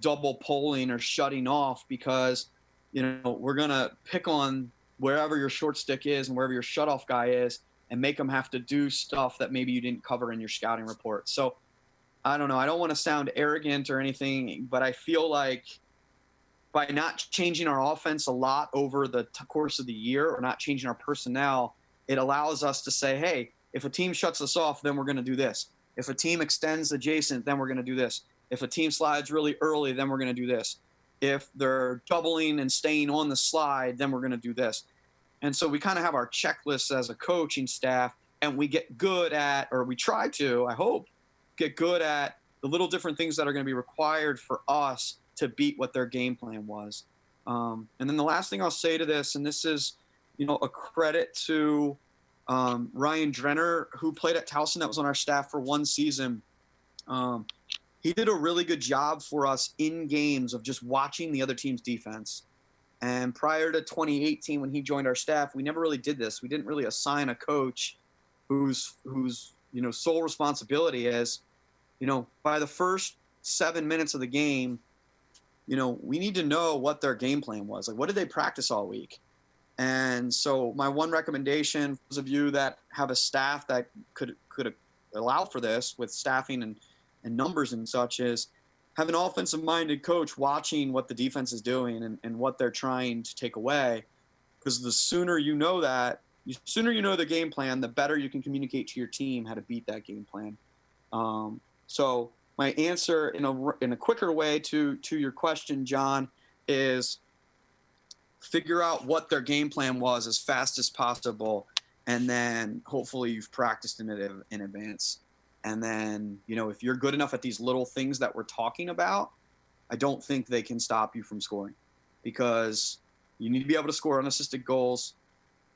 double polling or shutting off, because, we're going to pick on wherever your short stick is and wherever your shutoff guy is and make them have to do stuff that maybe you didn't cover in your scouting report. So I don't know. I don't want to sound arrogant or anything, but I feel like by not changing our offense a lot over the course of the year, or not changing our personnel, it allows us to say, hey, if a team shuts us off, then we're going to do this. If a team extends adjacent, then we're going to do this. If a team slides really early, then we're going to do this. If they're doubling and staying on the slide, then we're going to do this. And so we kind of have our checklists as a coaching staff, and we get good at, or we try to, I hope, get good at the little different things that are going to be required for us to beat what their game plan was. And then the last thing I'll say to this, and this is, a credit to Ryan Drenner, who played at Towson, that was on our staff for one season. He did a really good job for us in games of just watching the other team's defense. And prior to 2018, when he joined our staff, we never really did this. We didn't really assign a coach whose sole responsibility is, by the first 7 minutes of the game, we need to know what their game plan was. Like, what did they practice all week? And so my one recommendation, for those of you that have a staff that could allow for this with staffing and numbers and such, is have an offensive-minded coach watching what the defense is doing and what they're trying to take away. Because the sooner you know that, the sooner you know the game plan, the better you can communicate to your team how to beat that game plan. So my answer in a quicker way to your question, John, is figure out what their game plan was as fast as possible, and then hopefully you've practiced in it in advance. And then, if you're good enough at these little things that we're talking about, I don't think they can stop you from scoring, because you need to be able to score unassisted goals.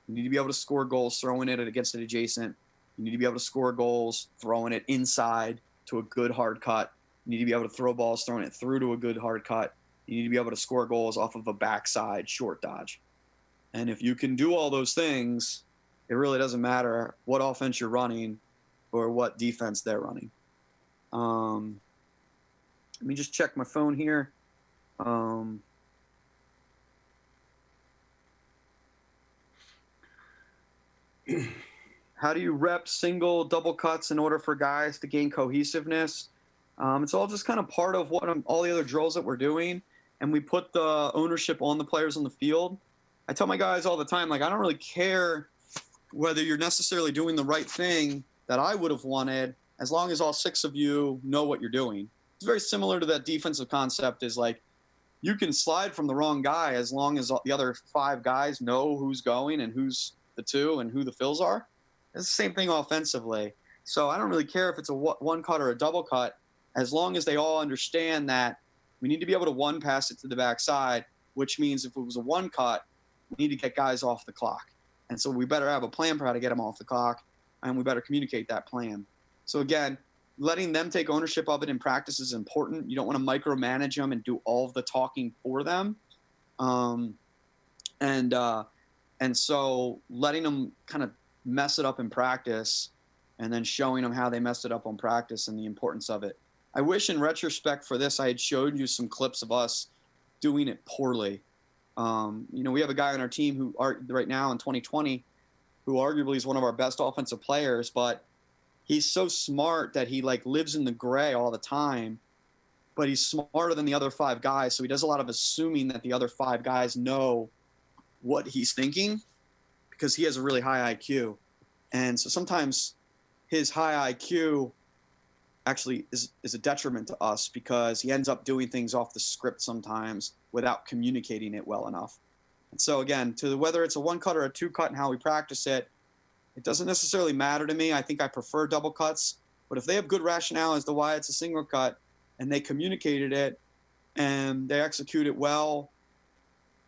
You need to be able to score goals throwing it against an adjacent. You need to be able to score goals throwing it inside to a good hard cut. You need to be able to throw balls throwing it through to a good hard cut. You need to be able to score goals off of a backside short dodge. And if you can do all those things, it really doesn't matter what offense you're running or what defense they're running. Let me just check my phone here. How do you rep single, double cuts in order for guys to gain cohesiveness? It's all just kind of part of all the other drills that we're doing, and we put the ownership on the players on the field. I tell my guys all the time, I don't really care whether you're necessarily doing the right thing that I would have wanted, as long as all 6 of you know what you're doing. It's very similar to that defensive concept, is you can slide from the wrong guy as long as the other 5 guys know who's going and who's the 2 and who the fills are. It's the same thing offensively. So I don't really care if it's a one cut or a double cut, as long as they all understand that we need to be able to one pass it to the backside, which means if it was a one cut, we need to get guys off the clock. And so we better have a plan for how to get them off the clock, and we better communicate that plan. So again, letting them take ownership of it in practice is important. You don't want to micromanage them and do all of the talking for them. And so letting them kind of mess it up in practice, and then showing them how they messed it up on practice and the importance of it. I wish in retrospect for this, I had showed you some clips of us doing it poorly. We have a guy on our team who right now in 2020, who arguably is one of our best offensive players, but he's so smart that he lives in the gray all the time, but he's smarter than the other 5 guys. So he does a lot of assuming that the other 5 guys know what he's thinking, because he has a really high IQ. And so sometimes his high IQ actually is a detriment to us, because he ends up doing things off the script sometimes without communicating it well enough. And so again, whether it's a one cut or a 2 cut and how we practice it, it doesn't necessarily matter to me. I think I prefer double cuts, but if they have good rationale as to why it's a single cut, and they communicated it and they execute it well,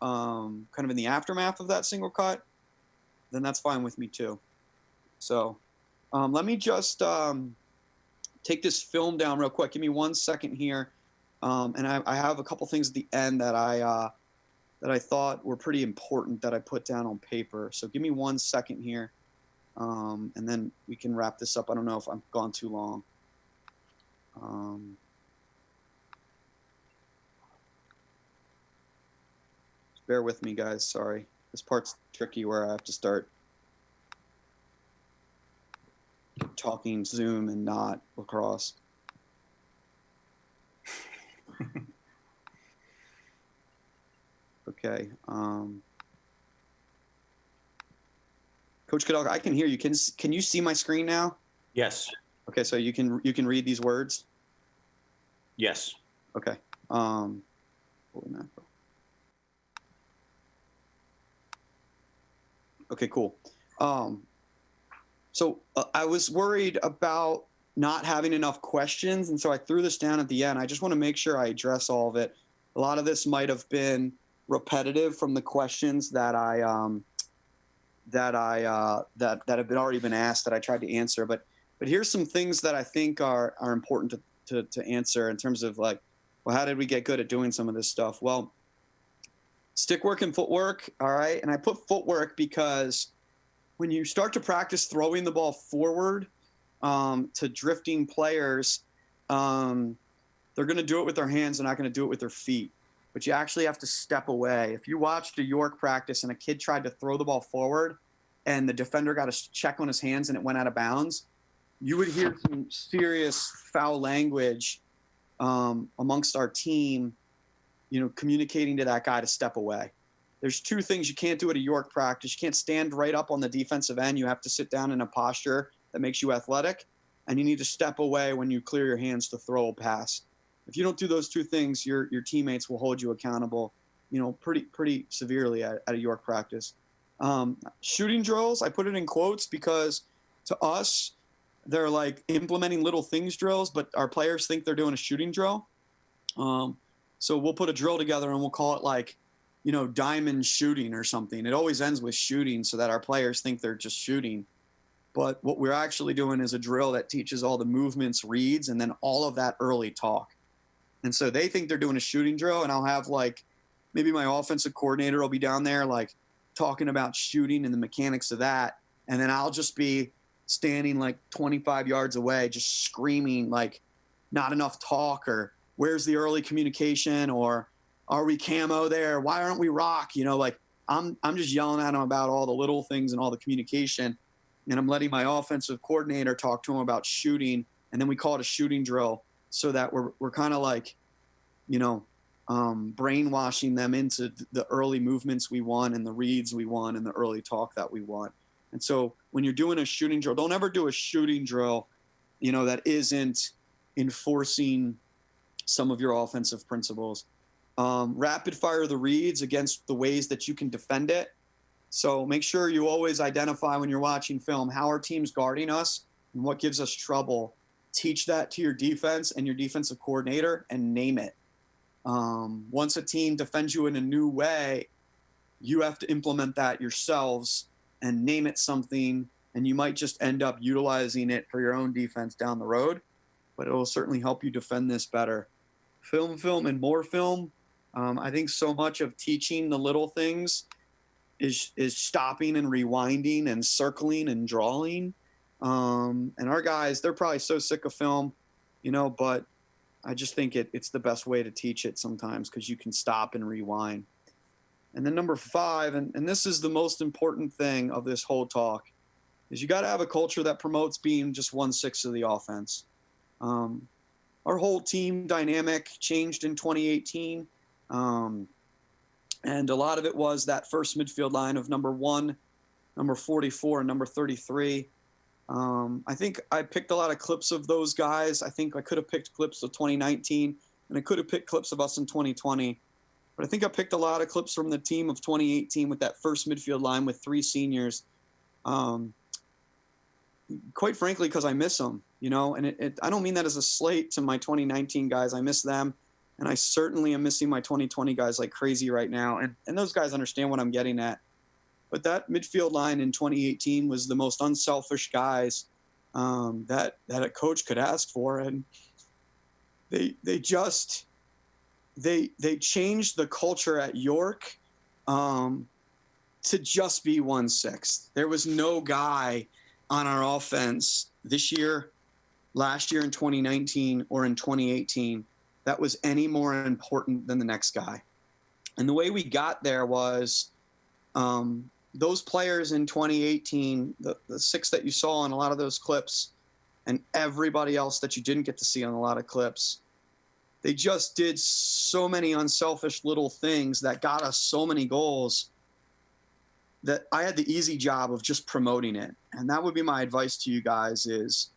kind of in the aftermath of that single cut, then that's fine with me too. So let me just take this film down real quick. Give me 1 second here. And I have a couple things at the end that I thought were pretty important that I put down on paper. So give me 1 second here. And then we can wrap this up. I don't know if I've gone too long. Just bear with me, guys. Sorry. This part's tricky where I have to start talking Zoom and not lacrosse. Okay. Coach Koudelka, I can hear you. Can you see my screen now? Yes. Okay, so you can read these words? Yes. Okay. Okay, cool. So I was worried about not having enough questions, and so I threw this down at the end. I just want to make sure I address all of it. A lot of this might have been repetitive from the questions that have already been asked that I tried to answer. But here's some things that I think are important to answer in terms of well, how did we get good at doing some of this stuff? Well, stick work and footwork, all right? And I put footwork because when you start to practice throwing the ball forward to drifting players, they're going to do it with their hands. They're not going to do it with their feet. but you actually have to step away. If you watched a York practice and a kid tried to throw the ball forward and the defender got a check on his hands and it went out of bounds, you would hear some serious foul language amongst our team, communicating to that guy to step away. There's two things you can't do at a York practice. You can't stand right up on the defensive end. You have to sit down in a posture that makes you athletic, and you need to step away when you clear your hands to throw a pass. If you don't do those two things, your teammates will hold you accountable, pretty severely at a York practice. Shooting drills, I put it in quotes because to us, they're like implementing little things drills, but our players think they're doing a shooting drill. So we'll put a drill together and we'll call it like, diamond shooting or something. It always ends with shooting so that our players think they're just shooting. But what we're actually doing is a drill that teaches all the movements, reads, and then all of that early talk. And so they think they're doing a shooting drill, and I'll have like maybe my offensive coordinator will be down there like talking about shooting and the mechanics of that. And then I'll just be standing like 25 yards away, just screaming like not enough talk, or where's the early communication, or are we camo there? Why aren't we rock? Like I'm just yelling at them about all the little things and all the communication. And I'm letting my offensive coordinator talk to them about shooting. And then we call it a shooting drill so that we're kind of like, brainwashing them into the early movements we want and the reads we want and the early talk that we want. And so when you're doing a shooting drill, don't ever do a shooting drill, that isn't enforcing some of your offensive principles. Rapid fire the reads against the ways that you can defend it. So make sure you always identify when you're watching film, how our team's guarding us and what gives us trouble. Teach that to your defense and your defensive coordinator and name it. Once a team defends you in a new way, you have to implement that yourselves and name it something, and you might just end up utilizing it for your own defense down the road, but it will certainly help you defend this better. Film, and more film. I think so much of teaching the little things is stopping and rewinding and circling and drawing. And our guys, they're probably so sick of film, but I just think it's the best way to teach it sometimes because you can stop and rewind. And then number 5, and this is the most important thing of this whole talk, is you got to have a culture that promotes being just 1/6 of the offense. Our whole team dynamic changed in 2018. And a lot of it was that first midfield line of number 1, number 44, and number 33. I think I picked a lot of clips of those guys. I think I could have picked clips of 2019, and I could have picked clips of us in 2020. But I think I picked a lot of clips from the team of 2018 with that first midfield line with 3 seniors. Quite frankly, because I miss them, and I don't mean that as a slate to my 2019 guys. I miss them. And I certainly am missing my 2020 guys like crazy right now. And those guys understand what I'm getting at. But that midfield line in 2018 was the most unselfish guys that a coach could ask for. And they changed the culture at York to just be 1/6. There was no guy on our offense this year, last year in 2019, or in 2018 that was any more important than the next guy. And the way we got there was those players in 2018, the 6 that you saw in a lot of those clips, and everybody else that you didn't get to see on a lot of clips, they just did so many unselfish little things that got us so many goals that I had the easy job of just promoting it. And that would be my advice to you guys is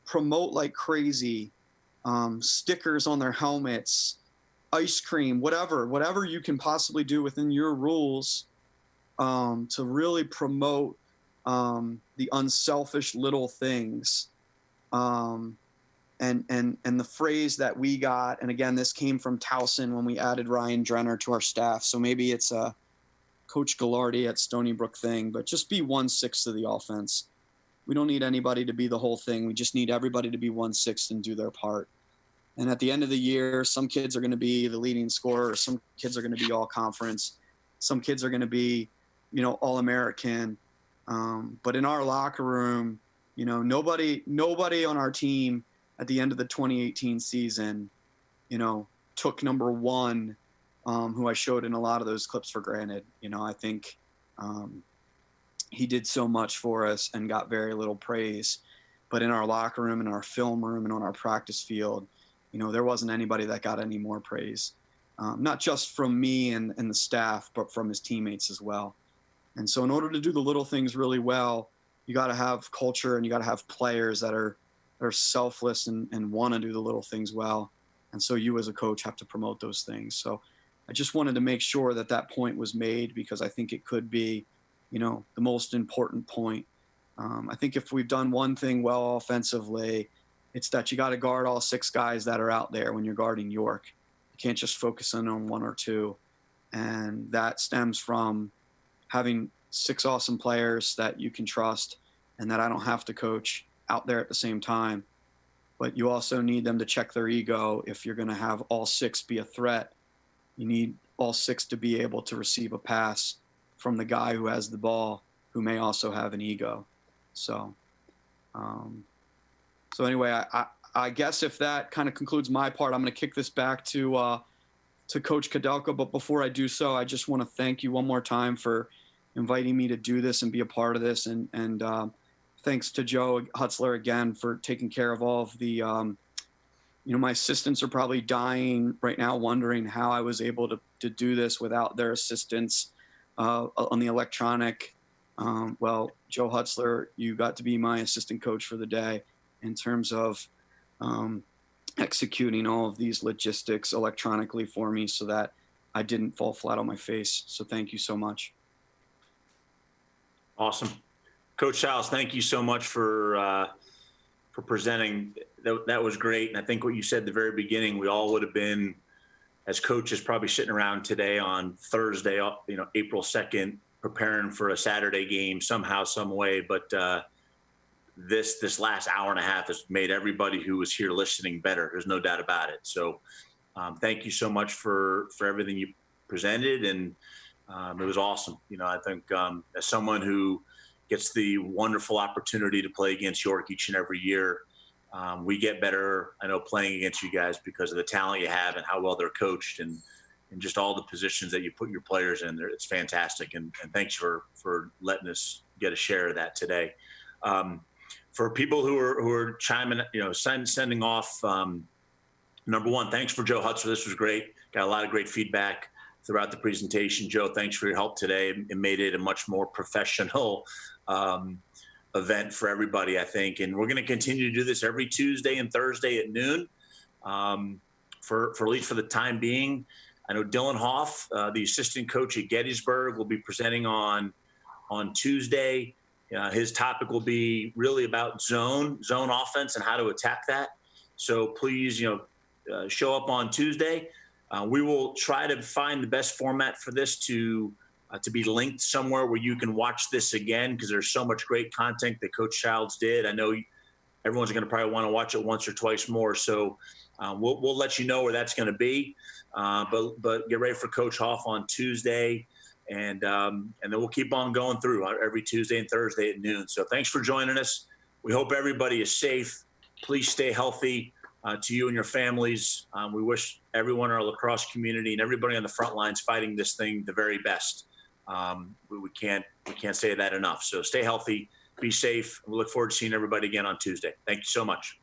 promote like crazy. Stickers on their helmets, ice cream, whatever you can possibly do within your rules to really promote the unselfish little things. And the phrase that we got, and again, this came from Towson when we added Ryan Drenner to our staff. So maybe it's a Coach Gallardi at Stony Brook thing, but just be 1/6 of the offense. We don't need anybody to be the whole thing. We just need everybody to be 1/6 and do their part. And at the end of the year, some kids are going to be the leading scorer. Some kids are going to be all conference. Some kids are going to be, all American. But in our locker room, nobody on our team at the end of the 2018 season, took number 1 who I showed in a lot of those clips for granted. I think he did so much for us and got very little praise. But in our locker room, in our film room, and on our practice field, there wasn't anybody that got any more praise. Not just from me and the staff, but from his teammates as well. And so in order to do the little things really well, you got to have culture and you got to have players that are selfless and want to do the little things well. And so you as a coach have to promote those things. So I just wanted to make sure that point was made, because I think it could be, the most important point. I think if we've done one thing well offensively, it's that you got to guard all 6 guys that are out there when you're guarding York. You can't just focus in on 1 or 2. And that stems from having 6 awesome players that you can trust and that I don't have to coach out there at the same time. But you also need them to check their ego. If you're going to have all 6 be a threat, you need all 6 to be able to receive a pass from the guy who has the ball, who may also have an ego. So anyway, I guess if that kind of concludes my part, I'm going to kick this back to Coach Koudelka. But before I do so, I just want to thank you one more time for inviting me to do this and be a part of this. And thanks to Joe Hutzler again for taking care of all of the, my assistants are probably dying right now, wondering how I was able to do this without their assistance on the electronic. Well, Joe Hutzler, you got to be my assistant coach for the day in terms of executing all of these logistics electronically for me so that I didn't fall flat on my face. So thank you so much. Awesome. Coach Childs, thank you so much for presenting. That was great. And I think what you said at the very beginning, we all would have been, as coaches, probably sitting around today on Thursday, April 2nd, preparing for a Saturday game somehow, some way. But this last hour and a half has made everybody who was here listening better. There's no doubt about it. So thank you so much for everything you presented. And it was awesome. I think as someone who gets the wonderful opportunity to play against York each and every year, we get better, I know, playing against you guys because of the talent you have and how well they're coached and just all the positions that you put your players in there. It's fantastic. And thanks for letting us get a share of that today. For people who are chiming, sending off, number one, thanks for Joe Hutzler. This was great. Got a lot of great feedback throughout the presentation. Joe, thanks for your help today. It made it a much more professional event for everybody, I think. And we're going to continue to do this every Tuesday and Thursday at noon for at least for the time being. I know Dylan Hoff, the assistant coach at Gettysburg, will be presenting on Tuesday. His topic will be really about zone offense and how to attack that. So please, show up on Tuesday. We will try to find the best format for this to be linked somewhere where you can watch this again, because there's so much great content that Coach Childs did. I know everyone's going to probably want to watch it once or twice more. So we'll let you know where that's going to be. But get ready for Coach Hoff on Tuesday. And then we'll keep on going through every Tuesday and Thursday at noon. So thanks for joining us. We hope everybody is safe. Please stay healthy to you and your families. We wish everyone in our lacrosse community and everybody on the front lines fighting this thing the very best. We can't say that enough. So stay healthy, be safe. We look forward to seeing everybody again on Tuesday. Thank you so much.